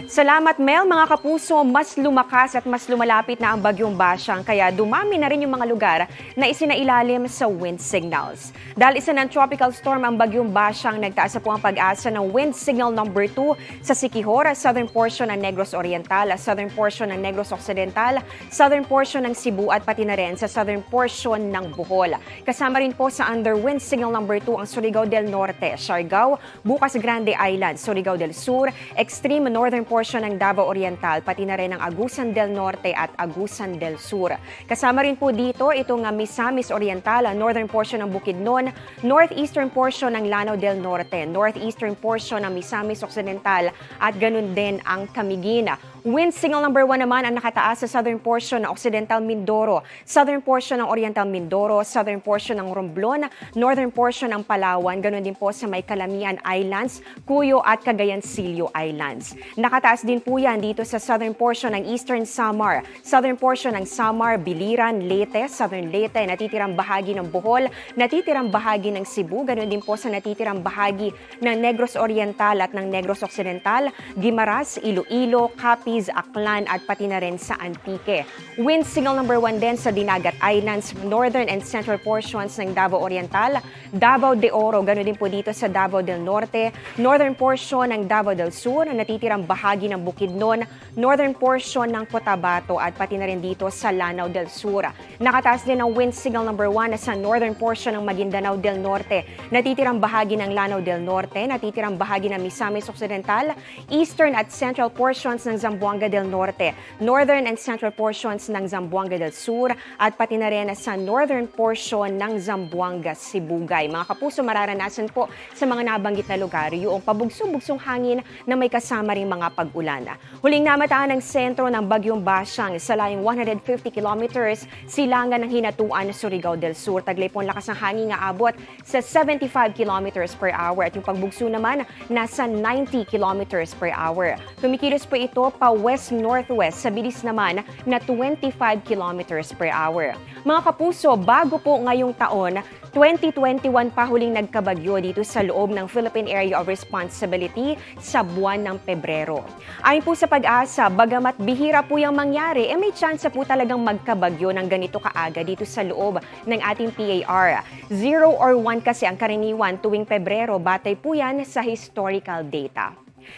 [SPEAKER 22] Salamat Mel, mga kapuso, mas lumakas at mas lumalapit na ang bagyong Basyang kaya dumami na rin yung mga lugar na isinailalim sa wind signals. Dahil isa ng tropical storm ang bagyong Basyang, nagtaas po ang pag-asa ng wind signal number 2 sa Siquijor, southern portion ng Negros Oriental, southern portion ng Negros Occidental, southern portion ng Cebu at pati na rin sa southern portion ng Bohol. Kasama rin po sa under wind signal number 2 ang Surigao del Norte, Siargao, Bukas Grande Island, Surigao del Sur, extreme northern portion ng Davao Oriental, pati na rin ang Agusan del Norte at Agusan del Sur. Kasama rin po dito itong Misamis Oriental, northern portion ng Bukidnon, northeastern portion ng Lanao del Norte, northeastern portion ng Misamis Occidental at ganun din ang Camiguin. Wind signal number 1 naman ang nakataas sa southern portion ng Occidental Mindoro, southern portion ng Oriental Mindoro, southern portion ng Romblon, northern portion ng Palawan, ganun din po sa may Calamian Islands, Cuyo at Cagayan-Silio Islands. Nakataas din po yan dito sa southern portion ng Eastern Samar, southern portion ng Samar, Biliran, Leyte, southern Leyte, natitirang bahagi ng Bohol, natitirang bahagi ng Cebu, ganun din po sa natitirang bahagi ng Negros Oriental at ng Negros Occidental, Guimaras, Iloilo, Capiz, Aklan at pati na rin sa Antique. Wind signal number 1 din sa Dinagat Islands, northern and central portions ng Davao Oriental, Davao de Oro, gano'n din po dito sa Davao del Norte, northern portion ng Davao del Sur, natitirang bahagi ng Bukidnon, northern portion ng Cotabato at pati na rin dito sa Lanao del Sur. Nakataas din ang wind signal number 1 sa northern portion ng Maguindanao del Norte, natitirang bahagi ng Lanao del Norte, natitirang bahagi ng Misamis Occidental, eastern at central portions ng Zamboanga del Norte, northern and central portions ng Zamboanga del Sur at pati na rin sa northern portion ng Zamboanga Sibugay. Mga kapuso, mararanasan po sa mga nabanggit na lugar yung pabugso-bugsong hangin na may kasama ring mga pag-ulan. Huling namataan ng sentro ng bagyong Basyang sa layong 150 kilometers silangan ng hinatuan sa Surigao del Sur. Taglay po ang lakas ng hangin nga abot sa 75 kilometers per hour at yung pagbugso naman nasa 90 kilometers per hour. Kumikilos po ito pa west-northwest sa bilis naman na 25 kilometers per hour. Mga kapuso, bago po ngayong taon, 2021 pa huling nagkabagyo dito sa loob ng Philippine Area of Responsibility sa buwan ng Pebrero. Ayon po sa Pag-asa, bagamat bihira po yung mangyari, may tsansa po talagang magkabagyo ng ganito kaaga dito sa loob ng ating PAR. 0 or 1 kasi ang karaniwan tuwing Pebrero, batay po yan sa historical data.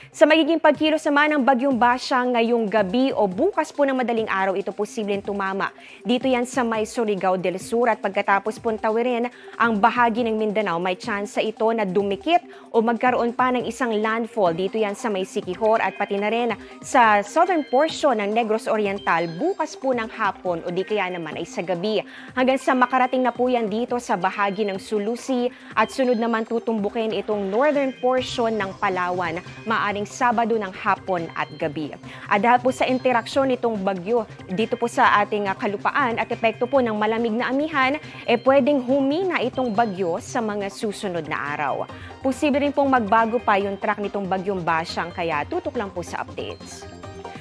[SPEAKER 22] Sa magiging pagkilos naman ng bagyong Basyang ngayong gabi o bukas po ng madaling araw, ito posibleng tumama. Dito yan sa may Surigao del Sur at pagkatapos po tawirin ang bahagi ng Mindanao, may tsansa ito na dumikit o magkaroon pa ng isang landfall. Dito yan sa may Siquijor at pati na rin sa southern portion ng Negros Oriental bukas po ng hapon o di kaya naman ay sa gabi. Hanggang sa makarating na po yan dito sa bahagi ng Sulusi at sunod naman tutumbukin itong northern portion ng Palawan maaring Sabado ng hapon at gabi. At dahil po sa interaksyon nitong bagyo dito po sa ating kalupaan at epekto po ng malamig na amihan, pwedeng humina itong bagyo sa mga susunod na araw. Posible rin pong magbago pa yung track nitong bagyong Basyang kaya tutok lang po sa updates.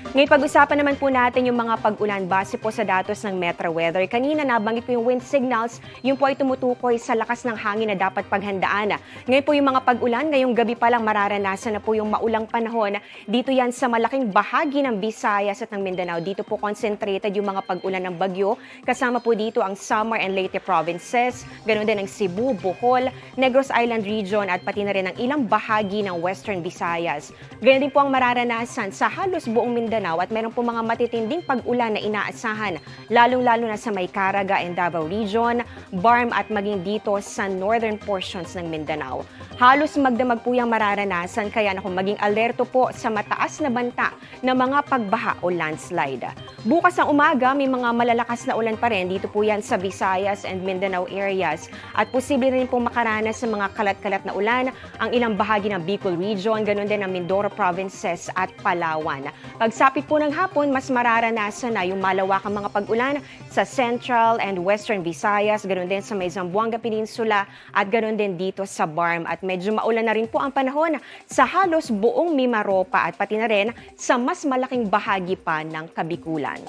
[SPEAKER 22] Ngayon pag-usapan naman po natin yung mga pag-ulan base po sa datos ng Metro Weather. Kanina nabanggit po yung wind signals, yung po ay tumutukoy sa lakas ng hangin na dapat paghandaan. Ngayon po yung mga pag-ulan, ngayong gabi pa lang mararanasan na po yung maulang panahon. Dito yan sa malaking bahagi ng Visayas at ng Mindanao. Dito po concentrated yung mga pag-ulan ng bagyo. Kasama po dito ang Samar and Leyte provinces, ganoon din ang Cebu, Bohol, Negros Island region at pati na rin ang ilang bahagi ng Western Visayas. Ganoon din po ang mararanasan sa halos buong Mindanao at meron po mga matitinding pag-ulan na inaasahan, lalong-lalo na sa may Caraga and Davao region, Barm at maging dito sa northern portions ng Mindanao. Halos magdamag po yung mararanasan kaya naku maging alerto po sa mataas na banta ng mga pagbaha o landslide. Bukas ng umaga may mga malalakas na ulan pa rin dito po yan sa Visayas and Mindanao areas at posible rin po makaranas sa mga kalat-kalat na ulan ang ilang bahagi ng Bicol region, ganoon din ang Mindoro provinces at Palawan. Pagsapit po ng hapon, mas mararanasan na yung malawakang mga pag-ulan sa Central and Western Visayas, ganoon din sa may Zamboanga Peninsula at ganoon din dito sa Barm at medyo maulan na rin po ang panahon sa halos buong Mimaropa at pati na rin sa mas malaking bahagi pa ng Kabikulan.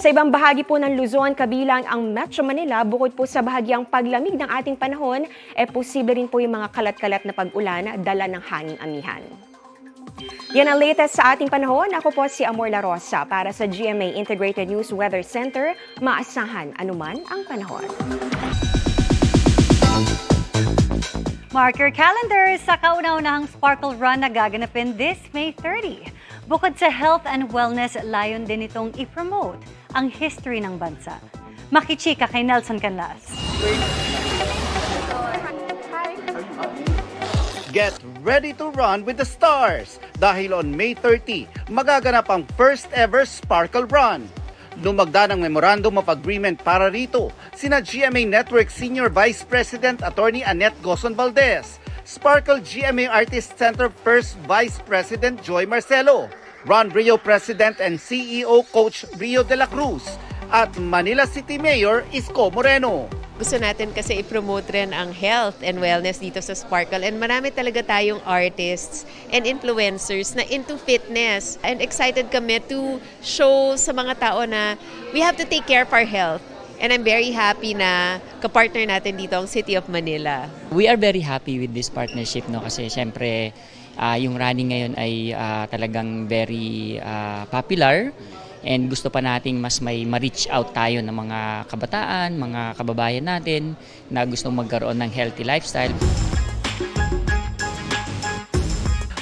[SPEAKER 22] Sa ibang bahagi po ng Luzon, kabilang ang Metro Manila, bukod po sa bahagyang paglamig ng ating panahon, posible rin po yung mga kalat-kalat na pag-ulan dala ng hanging amihan. Yan ang latest sa ating panahon. Ako po si Amor La Rosa para sa GMA Integrated News Weather Center. Maasahan anuman ang panahon.
[SPEAKER 10] Mark your calendar sa kauna-unahang Sparkle Run na gaganapin this May 30. Bukod sa health and wellness, layon din itong i-promote ang history ng bansa. Makichika kay Nelson Canlas.
[SPEAKER 11] Get ready to run with the stars dahil on May 30, magaganap ang first ever Sparkle Run. Lumagda ng Memorandum of Agreement para rito sina GMA Network Senior Vice President Attorney Annette Gozon Valdez, Sparkle GMA Artist Center First Vice President Joy Marcelo, Run Rio President and CEO Coach Rio de la Cruz, at Manila City Mayor Isko Moreno.
[SPEAKER 12] Gusto natin kasi i-promote rin ang health and wellness dito sa Sparkle and marami talaga tayong artists and influencers na into fitness and excited kami to show sa mga tao na we have to take care of our health. And I'm very happy na kapartner natin dito ang City of Manila.
[SPEAKER 13] We are very happy with this partnership, no, kasi syempre yung running ngayon ay talagang very popular and gusto pa nating mas may ma-reach out tayo ng mga kabataan, mga kababayan natin na gustong magkaroon ng healthy lifestyle.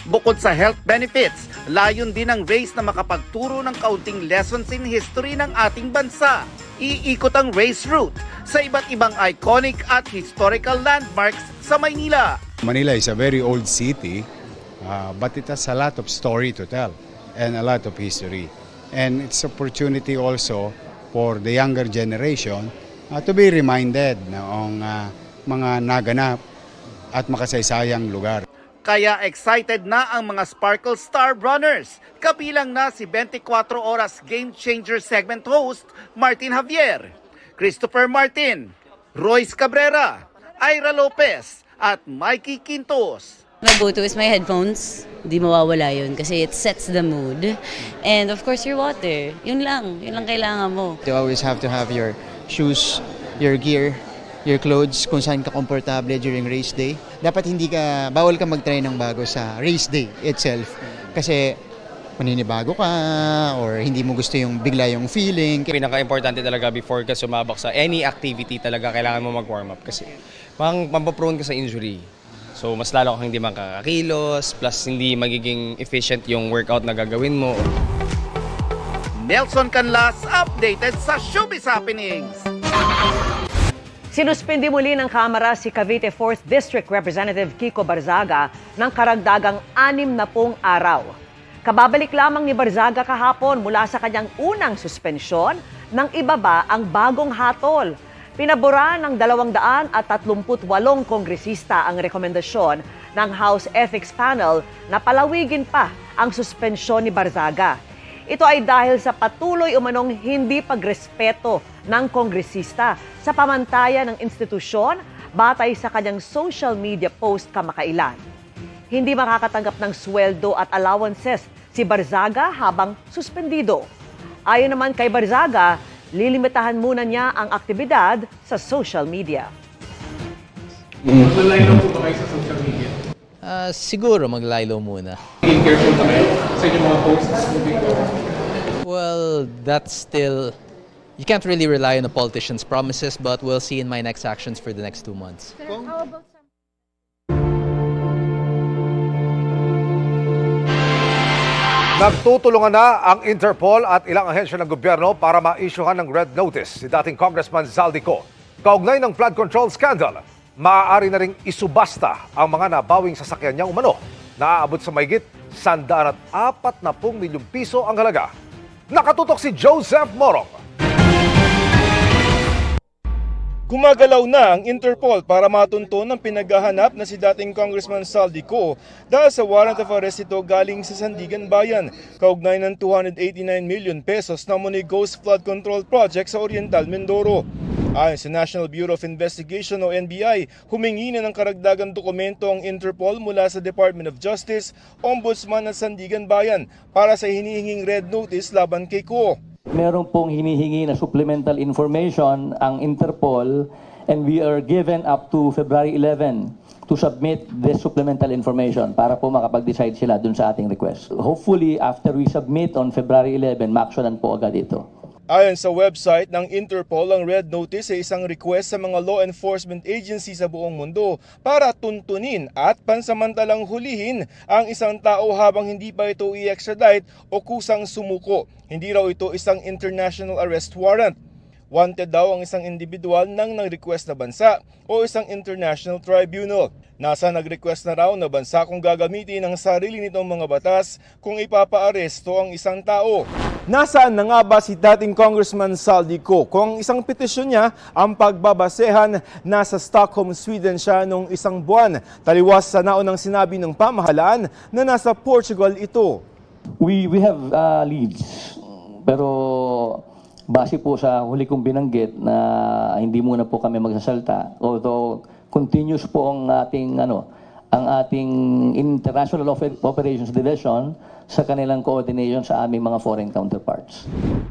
[SPEAKER 11] Bukod sa health benefits, layon din ang race na makapagturo ng kaunting lessons in history ng ating bansa. Iikot ang race route sa iba't ibang iconic at historical landmarks sa Maynila.
[SPEAKER 20] Manila is a very old city, but it has a lot of story to tell and a lot of history. And it's opportunity also for the younger generation to be reminded ng mga naganap at makasaysayang lugar.
[SPEAKER 11] Kaya excited na ang mga Sparkle Star Runners. Kabilang na si 24 Oras Game Changer segment host Martin Javier, Christopher Martin, Royce Cabrera, Ira Lopez at Mikey Quintos.
[SPEAKER 23] My go-to is my headphones. Di mawawala yun kasi it sets the mood. And of course your water. Yun lang kailangan mo.
[SPEAKER 24] You always have to have your shoes, your gear, your clothes, kung saan ka komportable during race day. Dapat bawal ka mag-try ng bago sa race day itself. Kasi maninibago ka or hindi mo gusto yung bigla yung feeling.
[SPEAKER 25] Pinaka-importante talaga before ka sumabak sa any activity talaga kailangan mo mag-warm up kasi mapaprone ka sa injury. So mas lalo kang hindi makakakilos, plus hindi magiging efficient yung workout na gagawin mo.
[SPEAKER 11] Nelson Canlas, updated sa Showbiz Happenings.
[SPEAKER 3] Sinuspindi muli ng Kamara si Cavite 4th District Representative Kiko Barzaga ng karagdagang 60 araw. Kababalik lamang ni Barzaga kahapon mula sa kanyang unang suspensyon nang ibaba ang bagong hatol. Pinabura ng 238 kongresista ang rekomendasyon ng House Ethics Panel na palawigin pa ang suspensyon ni Barzaga. Ito ay dahil sa patuloy umanong hindi pagrespeto ng kongresista sa pamantayan ng institusyon batay sa kanyang social media post kamakailan. Hindi makakatanggap ng sweldo at allowances si Barzaga habang suspendido. Ayon naman kay Barzaga, lilimitahan muna niya ang aktibidad sa social media.
[SPEAKER 2] Maglaylo po ba kayo sa social media?
[SPEAKER 5] Siguro maglaylo muna.
[SPEAKER 2] Careful ba kayo sa inyong mga posts moving forward?
[SPEAKER 5] Well, that's still... You can't really rely on a politician's promises, but we'll see in my next actions for the next 2 months.
[SPEAKER 4] Nagtutulungan na ang Interpol at ilang ahensya ng gobyerno para ma-issuehan ng red notice si dating Congressman Zaldico. Kaugnay ng flood control scandal, maaari na ring isubasta ang mga nabawing sasakyan niyang umano. Naaabot sa mahigit 140 milyong piso ang halaga. Nakatutok si Joseph Morong.
[SPEAKER 14] Gumagalaw na ang Interpol para matunton ang pinaghahanap na si dating Congressman Zaldico dahil sa warrant of arrest ito galing sa Sandigan Bayan, kaugnay ng 289 million pesos na Money Ghost Flood Control Project sa Oriental Mindoro. Ayon sa National Bureau of Investigation o NBI, humingi na ng karagdagang dokumento ang Interpol mula sa Department of Justice, Ombudsman at Sandigan Bayan para sa hinihinging red notice laban kay Ko.
[SPEAKER 15] Meron pong hinihingi na supplemental information ang Interpol and we are given up to February 11 to submit this supplemental information para po makapag-decide sila dun sa ating request. Hopefully, after we submit on February 11, ma-actionan po agad ito.
[SPEAKER 14] Ayon sa website ng Interpol, ang red notice ay isang request sa mga law enforcement agency sa buong mundo para tuntunin at pansamantalang hulihin ang isang tao habang hindi pa ito i-extradite o kusang sumuko. Hindi raw ito isang international arrest warrant. Wanted daw ang isang individual ng nag-request na bansa o isang international tribunal. Nasa nag-request na raw na bansa kung gagamitin ang sarili nitong mga batas kung ipapaaresto ang isang tao. Nasaan na nga ba si dating Congressman Zaldico? Kung ang isang petisyon niya ang pagbabasehan, nasa Stockholm, Sweden siya noong isang buwan. Taliwas sa naunang sinabi ng pamahalaan na nasa Portugal ito.
[SPEAKER 15] We have leads, pero base po sa huli kong binanggit na hindi muna po kami magsasalta. Although continuous po ang ating International Operations Division sa kanilang coordination sa aming mga foreign counterparts.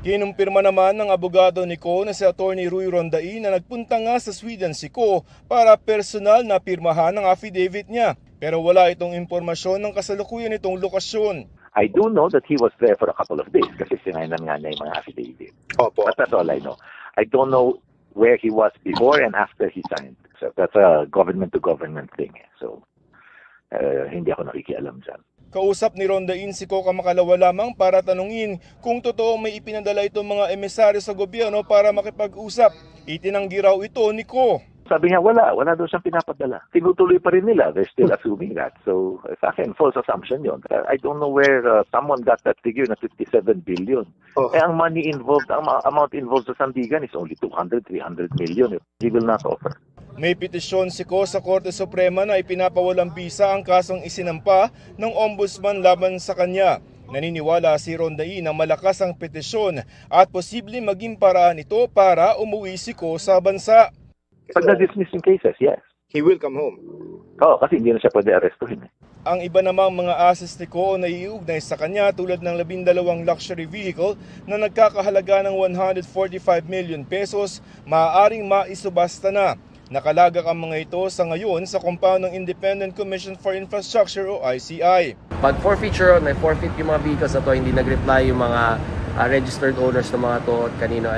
[SPEAKER 14] Kinumpirma naman ng abogado ni Ko na si Attorney Rui Rondain na nagpunta nga sa Sweden si Ko para personal na pirmahan ang affidavit niya. Pero wala itong impormasyon ng kasalukuyan nitong lokasyon.
[SPEAKER 16] I do know that he was there for a couple of days kasi sinainan nga niya yung mga affidavit. Opo. But that's all I know. I don't know where he was before and after he signed. So that's a government-to-government thing. So hindi ako nakikialam dyan.
[SPEAKER 14] Kausap ni Rondain si Ko kamakalawa lamang para tanungin kung totoo may ipinadala itong mga emisaryo sa gobyerno para makipag-usap. Itinanggi raw ito ni Ko.
[SPEAKER 16] Sabi niya, wala daw siyang pinapadala. Tinutuloy pa rin nila. They're still assuming that. So, sa akin, false assumption yun. I don't know where someone got that figure na 57 billion. Eh, ang money involved, ang amount involved sa Sandigan is only 200, 300 million. He will not offer.
[SPEAKER 14] May petisyon si Ko sa Korte Suprema na ipinapawalang bisa ang kasong isinampa ng Ombudsman laban sa kanya. Naniniwala si Rondain na malakas ang petisyon at posibleng maging paraan ito para umuwi si Ko sa bansa.
[SPEAKER 16] Pag na-dismiss yung cases, yes.
[SPEAKER 14] He will come home.
[SPEAKER 16] Oo, kasi hindi na siya pwede arrestuhin.
[SPEAKER 14] Ang iba namang mga assets ni Ko na iuugnay sa kanya tulad ng 12 luxury vehicle na nagkakahalaga ng 145 million pesos, maaaring maisubasta na. Nakalagak ang mga ito sa ngayon sa compound ng Independent Commission for Infrastructure o ICI.
[SPEAKER 17] Pag forfeiture, may forfeit yung mga vehicles na to, hindi nag-reply yung mga registered owners ng mga to, kanino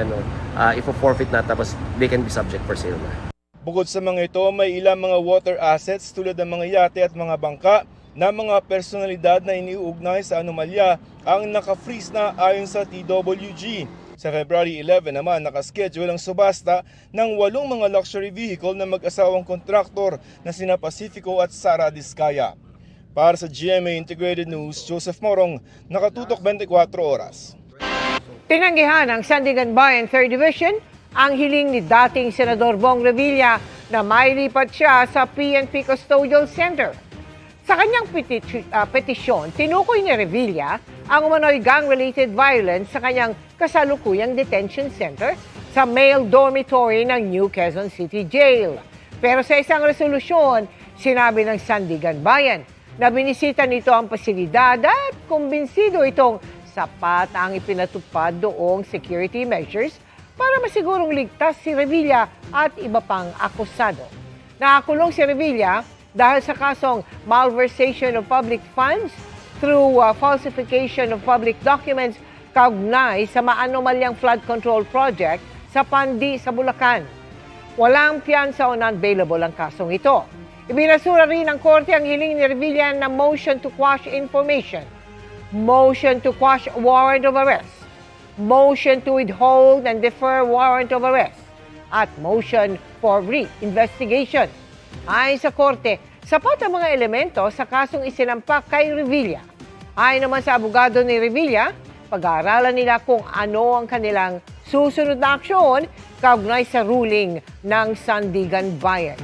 [SPEAKER 17] ifo-forfeit na tapos they can be subject for sale na.
[SPEAKER 14] Bukod sa mga ito, may ilang mga water assets tulad ng mga yate at mga bangka na mga personalidad na iniuugnay sa anomalya ang naka-freeze na ayon sa TWG. Sa February 11 naman, nakaschedule ang subasta ng 8 mga luxury vehicle na mag-asawang kontraktor na sina Pacifico at Sara Diskaya. Para sa GMA Integrated News, Joseph Morong, nakatutok 24 oras.
[SPEAKER 3] Tinanggihan ng Sandigan Bayan 3rd Division ang hiling ni dating Senador Bong Revilla na mailipat siya sa PNP Custodial Center. Sa kanyang petisyon, tinukoy ni Revilla ang umano'y gang-related violence sa kanyang kasalukuyang detention center sa male dormitory ng New Quezon City Jail. Pero sa isang resolusyon, sinabi ng Sandigan Bayan na binisita nito ang pasilidad at kumbinsido itong sapat ang ipinatupad doong security measures para masigurong ligtas si Revilla at iba pang akusado. Nakakulong si Revilla dahil sa kasong malversation of public funds through falsification of public documents kaugnay sa maanomalyang flood control project sa Pandi sa Bulacan. Walang piyansa o non-bailable ang kasong ito. Ibinasura rin ng korte ang hiling ni Revilla na motion to quash information, motion to quash warrant of arrest, motion to withhold and defer warrant of arrest, at motion for re-investigation. Ayon sa korte, sapat ang mga elemento sa kasong isinampak kay Revilla. Ayon naman sa abogado ni Revilla, pag-aaralan nila kung ano ang kanilang susunod na aksyon kaugnay sa ruling ng Sandigan Bayan.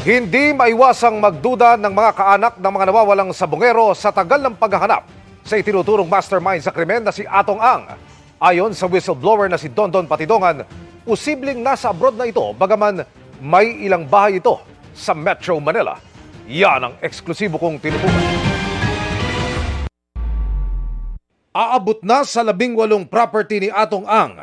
[SPEAKER 4] Hindi maiwasang magduda ng mga kaanak ng mga nawawalang sabongero sa tagal ng paghahanap sa itinuturong mastermind sa krimen na si Atong Ang. Ayon sa whistleblower na si Dondon Patidongan, posibleng nasa abroad na ito bagaman may ilang bahay ito sa Metro Manila. Yan ang eksklusibo kong tinutukan. Aabot na sa 18 property ni Atong Ang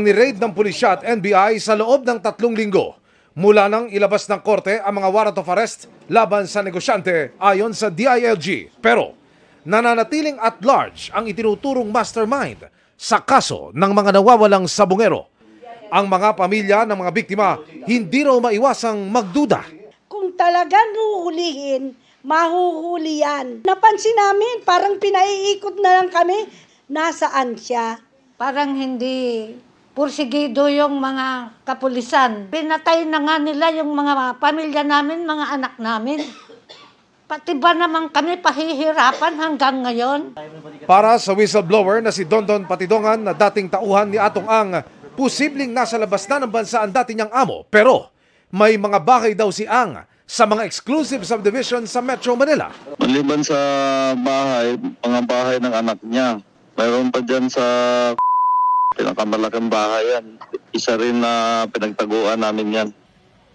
[SPEAKER 4] ni-raid ng pulisya at NBI sa loob ng 3 linggo. Mula nang ilabas ng korte ang mga warrant of arrest laban sa negosyante ayon sa DILG. Pero nananatiling at large ang itinuturong mastermind sa kaso ng mga nawawalang sabongero. Ang mga pamilya ng mga biktima hindi raw maiwasang magduda.
[SPEAKER 1] Kung talagang huhulihin, mahuhuli yan. Napansin namin, parang pinaiikot na lang kami. Nasaan siya?
[SPEAKER 6] Parang hindi pursigido yung mga kapulisan. Pinatay na nga nila yung mga pamilya namin, mga anak namin. Pati ba naman kami pahihirapan hanggang ngayon?
[SPEAKER 4] Para sa whistleblower na si Dondon Patidongan na dating tauhan ni Atong Ang, posibleng nasa labas na ng bansa ang dati niyang amo. Pero may mga bahay daw si Ang sa mga exclusive subdivision sa Metro Manila.
[SPEAKER 7] Maliban sa bahay, mga bahay ng anak niya. Mayroon pa dyan sa pinakamalaking bahay yan. Isa rin na pinagtaguan namin yan.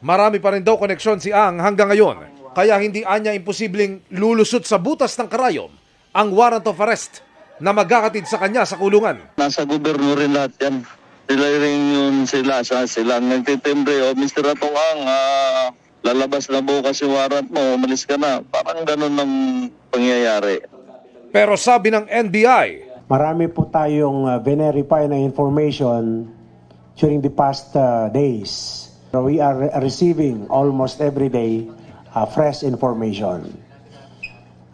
[SPEAKER 4] Marami pa rin daw koneksyon si Ang hanggang ngayon. Kaya hindi anya imposibleng lulusot sa butas ng karayom ang warrant of arrest na magkakatid sa kanya sa kulungan.
[SPEAKER 7] Nasa gobyerno rin lahat yan. Sila rin yun sila nagtitimbre. O Mr. Atong Ang, lalabas na bukas yung warrant mo, umalis ka na. Parang ganun ang pangyayari.
[SPEAKER 4] Pero sabi ng NBI,
[SPEAKER 8] marami po tayong verify na information during the past days. We are receiving almost every day fresh information.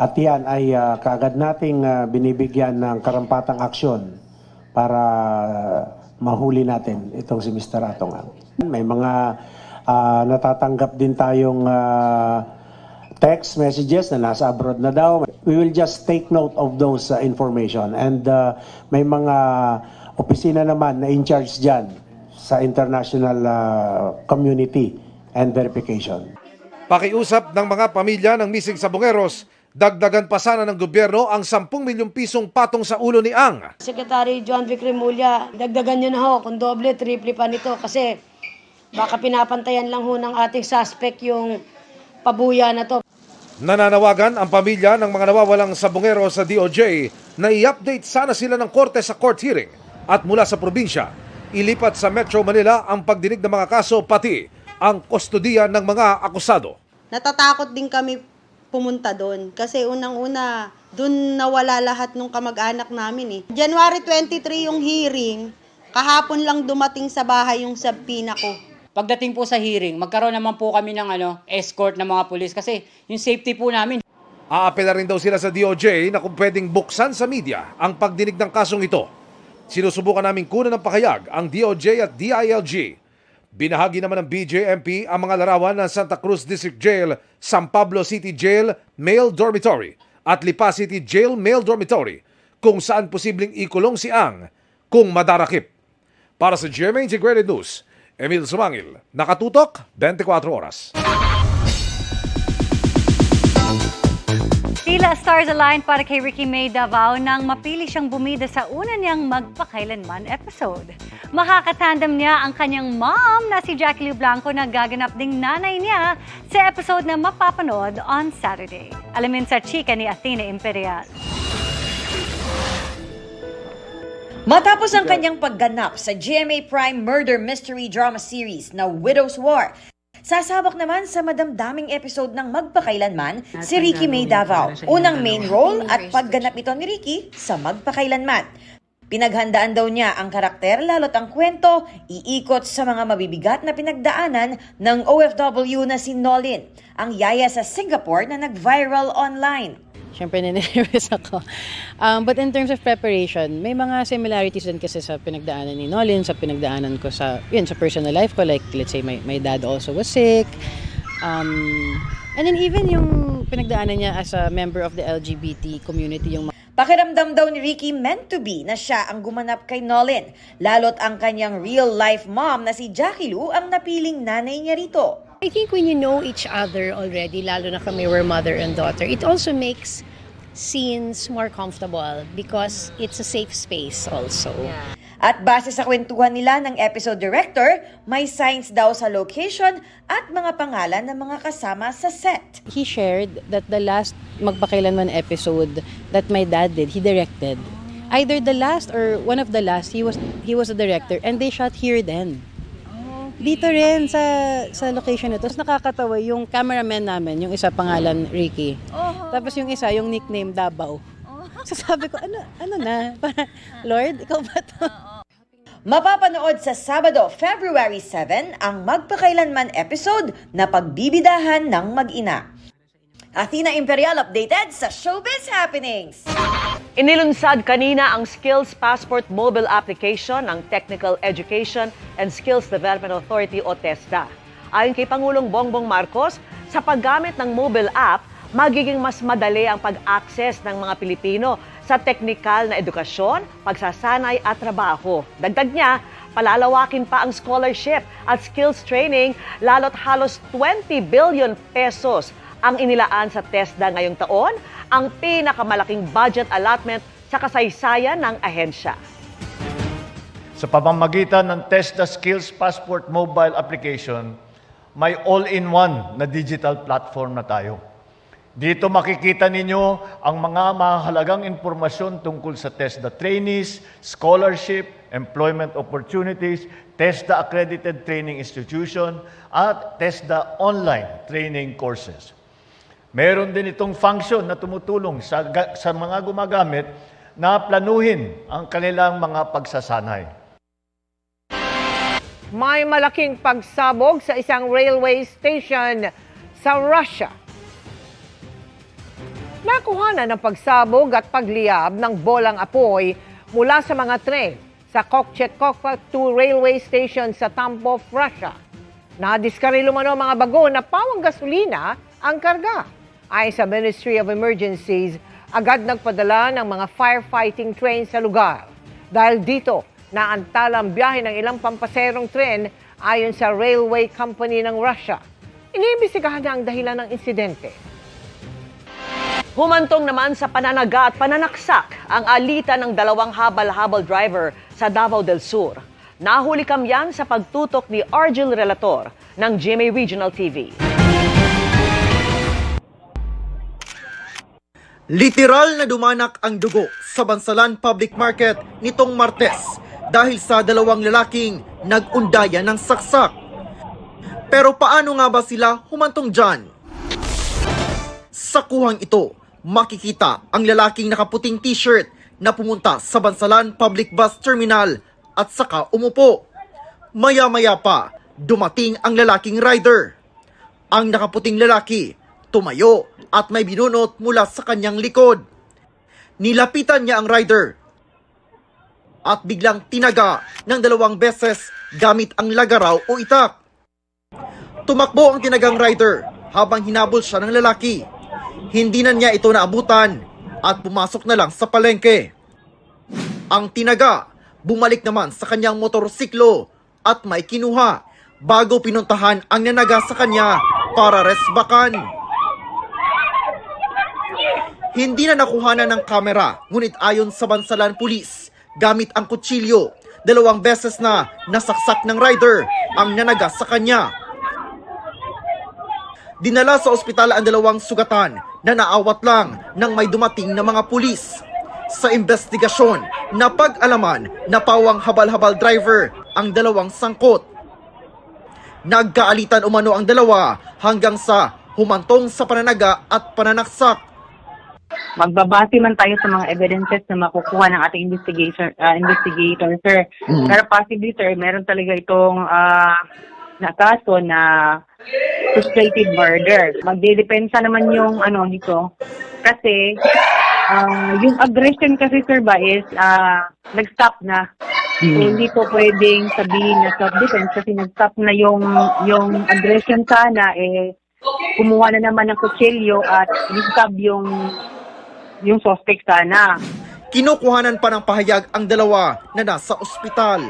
[SPEAKER 8] At yan ay kaagad nating binibigyan ng karampatang aksyon para mahuli natin itong si Mr. Atong Ang. May mga natatanggap din tayong text messages na nasa abroad na daw. We will just take note of those information. And may mga opisina naman na in charge dyan sa international community and verification.
[SPEAKER 4] Pakiusap ng mga pamilya ng missing sabongeros, dagdagan pa sana ng gobyerno ang 10 milyong pisong patong sa ulo ni Ang.
[SPEAKER 1] Secretary John Vic Remulla, dagdagan nyo na ho kung doble, triple pa nito kasi baka pinapantayan lang ho ng ating suspect yung pabuya na to.
[SPEAKER 4] Nananawagan ang pamilya ng mga nawawalang sabongero sa DOJ na i-update sana sila ng korte sa court hearing at mula sa probinsya, ilipat sa Metro Manila ang pagdinig ng mga kaso pati ang kustodiya ng mga akusado.
[SPEAKER 18] Natatakot din kami
[SPEAKER 9] pumunta doon. Kasi unang-una, doon nawala lahat ng kamag-anak namin eh. January 23 yung hearing, kahapon lang dumating sa bahay yung subpoena ko.
[SPEAKER 18] Pagdating po sa hearing, magkaroon naman po kami ng escort ng mga pulis kasi yung safety po namin.
[SPEAKER 4] Aapela rin daw sila sa DOJ na kung pwedeng buksan sa media ang pagdinig ng kasong ito. Sinusubukan namin kunan ng pakayag ang DOJ at DILG. Binahagi naman ng BJMP ang mga larawan ng Santa Cruz District Jail, San Pablo City Jail Male Dormitory at Lipa City Jail Male Dormitory kung saan posibleng ikulong si Ang kung madarakip. Para sa GMA Integrated News, Emil Sumangil, nakatutok 24 oras.
[SPEAKER 10] Tila stars aligned para kay Ricky May Davao nang mapili siyang bumida sa una niyang Magpakailanman episode. Makakatandem niya ang kanyang mom na si Jackie Lou Blanco na gaganap ding nanay niya sa episode na mapapanood on Saturday. Alamin sa chika ni Athena Imperial.
[SPEAKER 19] Matapos ang kanyang pagganap sa GMA Prime Murder Mystery Drama Series na Widow's War, sasabak naman sa madamdaming episode ng Magpakailanman si Ricky May Davao. Unang main role at pagganap ito ni Ricky sa Magpakailanman. Pinaghandaan daw niya ang karakter lalo't ang kwento iikot sa mga mabibigat na pinagdaanan ng OFW na si Nolin, ang yaya sa Singapore na nag-viral online.
[SPEAKER 21] Siyempre, nininervous ako. But in terms of preparation, may mga similarities din kasi sa pinagdaanan ni Nolin, sa pinagdaanan ko sa personal life ko. Like, let's say, my dad also was sick. And then even yung pinagdaanan niya as a member of the LGBT community, yung
[SPEAKER 19] Pakiramdam daw ni Ricky meant to be na siya ang gumanap kay Nolin. Lalo't ang kanyang real-life mom na si Jackie Lou ang napiling nanay niya rito.
[SPEAKER 22] I think when you know each other already, lalo na kami we're mother and daughter, it also makes scenes more comfortable because it's a safe space also. Yeah.
[SPEAKER 19] At base sa kwentuhan nila ng episode director, may signs daw sa location at mga pangalan ng mga kasama sa set.
[SPEAKER 21] He shared that the last Magpakailanman episode that my dad did, he directed. Either the last or one of the last, he was a director and they shot here then. Dito rin sa location na to. Tapos nakakatawa yung cameraman namin, yung isa pangalan Ricky. Tapos yung isa, yung nickname Davao. So sabi ko, ano na? Lord, ikaw ba to?
[SPEAKER 19] Mapapanood sa Sabado, February 7 ang Magpakailanman episode na pagbibidahan ng mag-ina. Athena Imperial updated sa Showbiz Happenings.
[SPEAKER 3] Inilunsad kanina ang Skills Passport mobile application ng Technical Education and Skills Development Authority o TESDA. Ayon kay Pangulong Bongbong Marcos, sa paggamit ng mobile app, magiging mas madali ang pag-access ng mga Pilipino sa teknikal na edukasyon, pagsasanay at trabaho. Dagdag niya, palalawakin pa ang scholarship at skills training lalo't halos 20 billion pesos ang inilaan sa TESDA ngayong taon, ang pinakamalaking budget allotment sa kasaysayan ng ahensya.
[SPEAKER 26] Sa pamamagitan ng TESDA Skills Passport mobile application, may all-in-one na digital platform na tayo. Dito makikita ninyo ang mga mahalagang impormasyon tungkol sa TESDA trainees, scholarship, employment opportunities, TESDA accredited training institution, at TESDA online training courses. Meron din itong function na tumutulong sa mga gumagamit na planuhin ang kanilang mga pagsasanay.
[SPEAKER 3] May malaking pagsabog sa isang railway station sa Russia. Nakuhanan ng pagsabog at pagliyab ng bolang apoy mula sa mga tren sa Kokchetkova-2 railway station sa Tambov, Russia. Nadiskaril umano mga bago na pawang gasolina ang karga. Ayon sa Ministry of Emergencies, agad nagpadala ng mga firefighting train sa lugar. Dahil dito, naantala ang biyahe ng ilang pampaserong tren ayon sa railway company ng Russia. Iniimbestigahan na ang dahilan ng insidente. Humantong naman sa pananaga at pananaksak ang alitan ng dalawang habal-habal driver sa Davao del Sur. Nahuli kamyan sa pagtutok ni Argel Relator ng GMA Regional TV.
[SPEAKER 27] Literal na dumanak ang dugo sa Bansalan Public Market nitong Martes dahil sa dalawang lalaking nag-undaya ng saksak. Pero paano nga ba sila humantong dyan? Sa kuhang ito, makikita ang lalaking nakaputing t-shirt na pumunta sa Bansalan Public Bus Terminal at saka umupo. Maya-maya pa, dumating ang lalaking rider. Ang nakaputing lalaki, tumayo at may binunot mula sa kanyang likod. Nilapitan niya ang rider at biglang tinaga ng 2 beses gamit ang lagaraw o itak. Tumakbo ang tinagang rider habang hinabol siya ng lalaki. Hindi na niya ito naabutan at pumasok na lang sa palengke. Ang tinaga, bumalik naman sa kanyang motorsiklo at may kinuha bago pinuntahan ang nanaga sa kanya para resbakan. Hindi na nakuhanan ng kamera, ngunit ayon sa Bansalan Police, gamit ang kutsilyo, 2 beses na nasaksak ng rider ang nanaga sa kanya. Dinala sa ospital ang 2 sugatan na naawat lang nang may dumating na mga pulis. Sa investigasyon, napag-alaman na pawang habal-habal driver ang 2 sangkot. Nagkaalitan umano ang 2 hanggang sa humantong sa pananaga at pananaksak.
[SPEAKER 11] Magbabase man tayo sa mga evidences na makukuha ng ating investigator, sir. Pero possibly, sir, meron talaga itong na kaso na frustrated murder. Magdedepensa naman yung dito. Kasi yung aggression kasi, sir, ba is nag-stop na. So, hindi po pwedeng sabihin na self-defense kasi nag-stop na yung aggression sana, kumuha na naman ng kutsilyo at nistab yung suspect sana.
[SPEAKER 27] Kinukuhanan pa ng pahayag ang 2 na nasa ospital.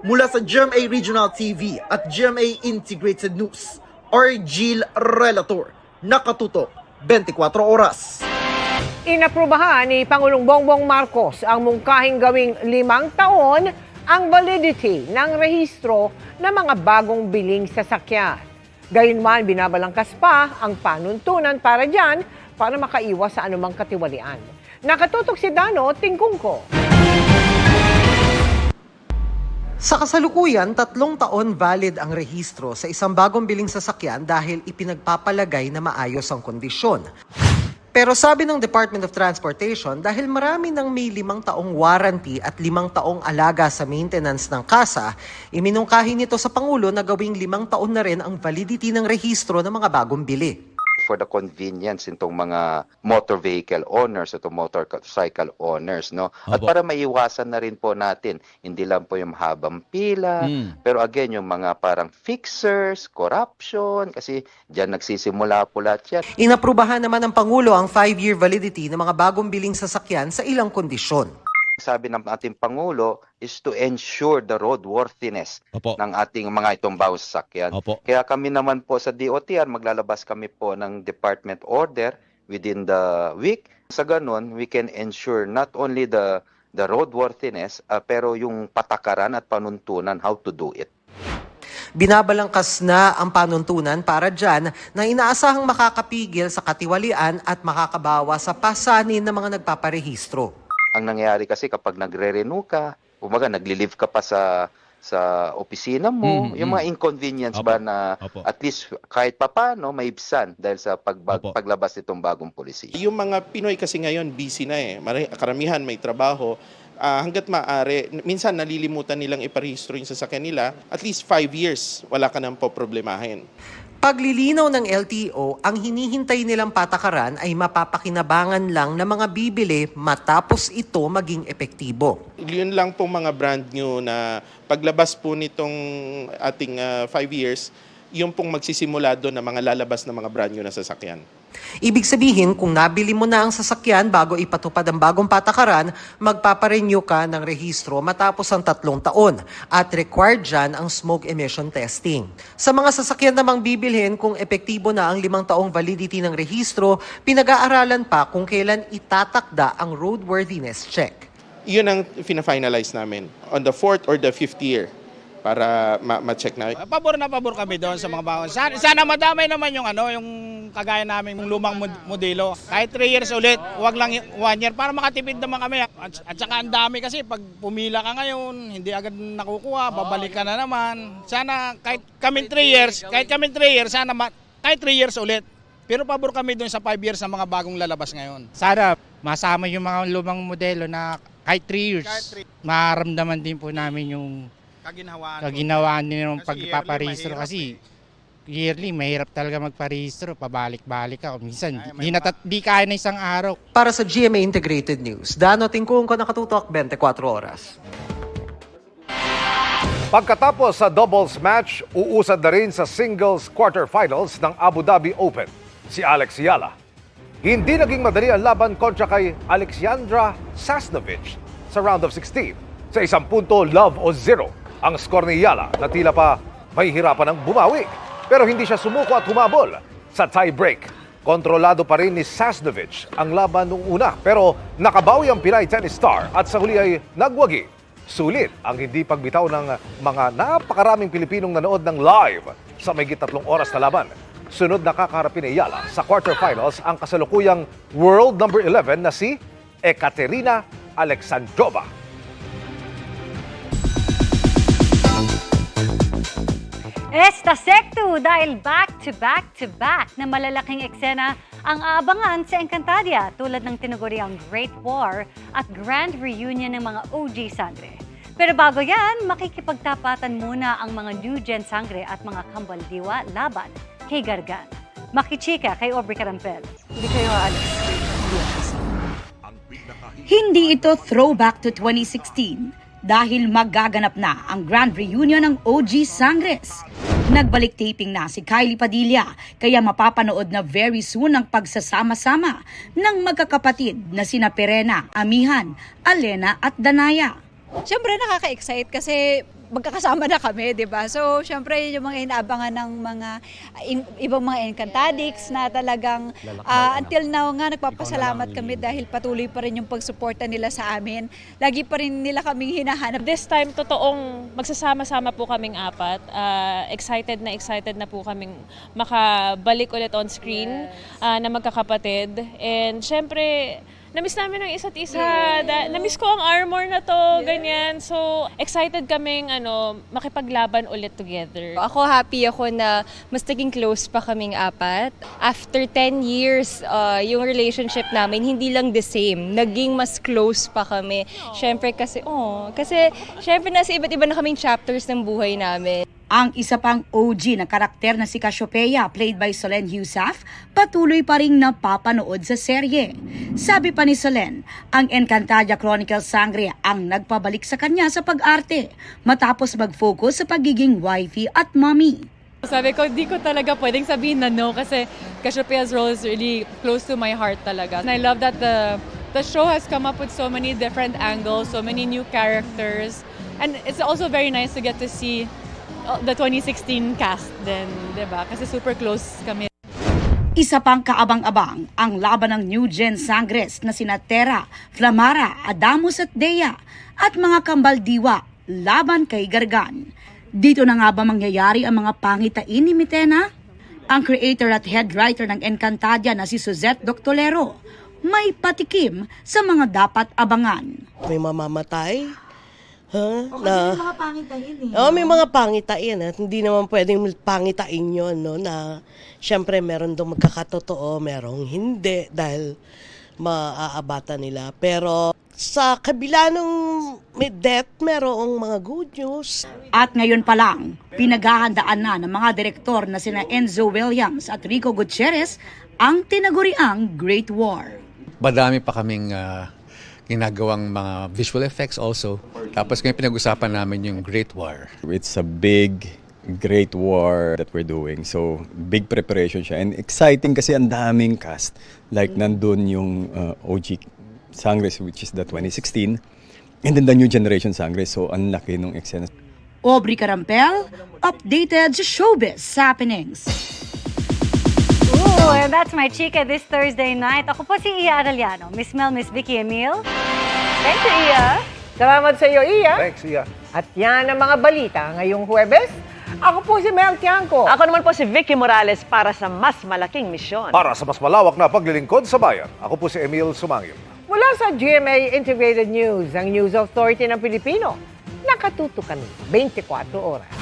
[SPEAKER 27] Mula sa GMA Regional TV at GMA Integrated News, Argil Relator, nakatutok 24 oras.
[SPEAKER 3] Inaprubahan ni Pangulong Bongbong Marcos ang mungkahing gawing 5 taon ang validity ng rehistro ng mga bagong biling sasakyan. Gayunman, binabalangkas pa ang panuntunan para dyan para makaiwas sa anumang katiwalian. Nakatutok si Dano Tingkungko.
[SPEAKER 12] Sa kasalukuyan, 3 taon valid ang rehistro sa isang bagong biling sasakyan dahil ipinagpapalagay na maayos ang kondisyon. Pero sabi ng Department of Transportation, dahil marami nang may 5 taong warranty at 5 taong alaga sa maintenance ng kasa, iminungkahi nito sa Pangulo na gawing 5 taon na rin ang validity ng rehistro ng mga bagong bili.
[SPEAKER 13] For the convenience nitong mga motor vehicle owners, itong motorcycle owners, no? At para maiwasan na rin po natin, hindi lang po yung mahabang pila, pero again, yung mga parang fixers, corruption, kasi dyan nagsisimula po lahat yan.
[SPEAKER 12] Inaprubahan naman ng Pangulo ang 5-year validity ng mga bagong biling sasakyan sa ilang kondisyon.
[SPEAKER 13] Sabi ng ating Pangulo is to ensure the roadworthiness ng ating mga itong bagong sasakyan. Kaya kami naman po sa DOTR, maglalabas kami po ng department order within the week. Sa ganun, we can ensure not only the roadworthiness, pero yung patakaran at panuntunan how to do it.
[SPEAKER 12] Binabalangkas na ang panuntunan para dyan na inaasahang makakapigil sa katiwalian at makakabawa sa pasanin ng mga nagpaparehistro.
[SPEAKER 13] Ang nangyayari kasi kapag nagre-renew ka, umaga nagli-leave ka pa sa opisina mo, yung mga inconvenience ba na at least kahit papano maibsan dahil sa paglabas nitong bagong policy.
[SPEAKER 20] Yung mga Pinoy kasi ngayon busy na karamihan may trabaho. Hanggat maaari, minsan nalilimutan nilang iparehistro yung sasakyan nila, at least 5 years, wala ka nang poproblemahin.
[SPEAKER 12] Paglilinaw ng LTO, ang hinihintay nilang patakaran ay mapapakinabangan lang ng mga bibili matapos ito maging epektibo.
[SPEAKER 20] Yun lang pong mga brand new na paglabas po nitong ating 5 years, yung pong magsisimula doon na mga lalabas na mga brand new na sasakyan.
[SPEAKER 12] Ibig sabihin, kung nabili mo na ang sasakyan bago ipatupad ang bagong patakaran, magpaparenew ka ng rehistro matapos ang 3 taon at required dyan ang smoke emission testing. Sa mga sasakyan namang bibilhin, kung epektibo na ang 5 taong validity ng rehistro, pinag-aaralan pa kung kailan itatakda ang roadworthiness check.
[SPEAKER 20] Yun ang fina-finalize namin on the 4th or the 5th year para ma-check na.
[SPEAKER 23] Pabor na pabor kami doon sa mga bagong. Sana madamay naman yung yung kagaya namin yung lumang modelo. Kahit 3 years ulit, wag lang 1 year para makatipid naman kami. At saka ang dami kasi pag pumila ka ngayon, hindi agad nakukuha, babalik ka na naman. Sana kahit kami 3 years, sana kahit 3 years ulit. Pero pabor kami doon sa 5 years na mga bagong lalabas ngayon. Sana masama yung mga lumang modelo na kahit 3 years, maramdaman din po namin yung kaginhawaan din ng pagpaparehistro kasi yearly, mahirap talaga magparehistro, pabalik-balik ako. Minsan, di kaya na isang araw.
[SPEAKER 12] Para sa GMA Integrated News, Dano Tingkung ko nakatutok 24 oras.
[SPEAKER 4] Pagkatapos sa doubles match, uusad na rin sa singles quarterfinals ng Abu Dhabi Open, si Alex Yala. Hindi naging madali ang laban kontra kay Alexandra Sasnovich sa round of 16. Sa 1 punto, love o 0 ang score ni Yala na tila pa may hirapan ng bumawi. Pero hindi siya sumuko at humabol sa tie-break. Kontrolado pa rin ni Sasnovich ang laban noong una. Pero nakabawi ang Pinay tennis star at sa huli ay nagwagi. Sulit ang hindi pagbitaw ng mga napakaraming Pilipinong nanood ng live sa mahigit 3 oras na laban. Sunod na kakaharapin ni Yala sa quarterfinals ang kasalukuyang world number 11 na si Ekaterina Alexandrova.
[SPEAKER 10] Esta Secto dahil back-to-back na malalaking eksena ang aabangan sa Encantadia tulad ng tinaguriang Great War at Grand Reunion ng mga OG Sangre. Pero bago yan, makikipagtapatan muna ang mga New Gen Sangre at mga Kambal Diwa laban kay Gargan. Makichika kay Aubrey Carampel. Hindi kayo aalis.
[SPEAKER 2] Hindi ito throwback to 2016 dahil magaganap na ang Grand Reunion ng OG Sangres. Nagbalik taping na si Kylie Padilla kaya mapapanood na very soon ang pagsasama-sama ng magkakapatid na sina Perena, Amihan, Alena at Danaya.
[SPEAKER 5] Siyempre nakaka-excite kasi magkakasama na kami, di ba? So, siyempre yung mga inaabangan ng mga ibang mga Encantadix na talagang until now nga nagpapasalamat kami dahil patuloy pa rin yung pagsuporta nila sa amin. Lagi pa rin nila kaming hinahanap.
[SPEAKER 15] This time, totoong magsasama-sama po kaming apat. Excited na po kaming makabalik ulit on screen na magkakapatid. And siyempre, namiss namin ang isa't isa. Namiss ko ang armor na to, ganyan. So, excited kaming makipaglaban ulit together.
[SPEAKER 16] Ako happy ako na mas naging close pa kaming apat. After 10 years, yung relationship namin hindi lang the same. Naging mas close pa kami. Syempre kasi syempre nasa iba't iba na kaming chapters ng buhay namin.
[SPEAKER 2] Ang isa pang OG na karakter na si Cassiopeia, played by Solen Heussaff, patuloy pa ring napapanood sa serye. Sabi pa ni Solen, ang Encantadia Chronicles Sangre ang nagpabalik sa kanya sa pag-arte, matapos mag-focus sa pagiging wifey at mommy.
[SPEAKER 15] Sabi ko, di ko talaga pwedeng sabihin na no kasi Cassiopeia's role is really close to my heart talaga. And I love that the show has come up with so many different angles, so many new characters. And it's also very nice to get to see the 2016 cast din, diba? Kasi super close kami.
[SPEAKER 2] Isa pang kaabang-abang ang laban ng New Gen Sangres na sina Terra, Flamara, Adamus at Dea at mga Kambal Diwa laban kay Gargan. Dito na nga ba mangyayari ang mga pangitain ni Mitena? Ang creator at head writer ng Encantadia na si Suzette Doctolero may patikim sa mga dapat abangan.
[SPEAKER 17] May mamamatay.
[SPEAKER 2] May mga pangitain
[SPEAKER 17] may mga pangitain at hindi naman pwedeng pangitain yun, no? Na syempre meron dong magkakatotoo, merong hindi dahil maaabata nila. Pero sa kabila ng may death, merong mga good news.
[SPEAKER 2] At ngayon pa lang, pinaghahandaan na ng mga direktor na sina Enzo Williams at Rico Gutierrez ang tinaguriang Great War.
[SPEAKER 24] Madami pa kaming ginagawang mga visual effects also. Tapos ngayon pinag-usapan namin yung Great War.
[SPEAKER 25] It's a big, great war that we're doing. So, big preparation siya. And exciting kasi ang daming cast. Like, nandun yung OG Sangres, which is the 2016. And then the new generation Sangres. So, ang laki nung eksena.
[SPEAKER 2] Aubrey Carampel, updated sa showbiz happenings.
[SPEAKER 10] Ooh, and that's my chika this Thursday night. Ako po si Iya Arellano. Miss Mel, Miss Vicky Emil.
[SPEAKER 3] Thank you, Iya. Salamat sa iyo, Iya.
[SPEAKER 4] Thanks, Iya.
[SPEAKER 3] At yan ang mga balita ngayong Huwebes. Ako po si Mel Tiangco.
[SPEAKER 28] Ako naman po si Vicky Morales para sa mas malaking misyon.
[SPEAKER 4] Para sa mas malawak na paglilingkod sa bayan, ako po si Emil Sumangil.
[SPEAKER 3] Mula sa GMA Integrated News, ang News Authority ng Pilipino. Nakatuto kami 24 oras.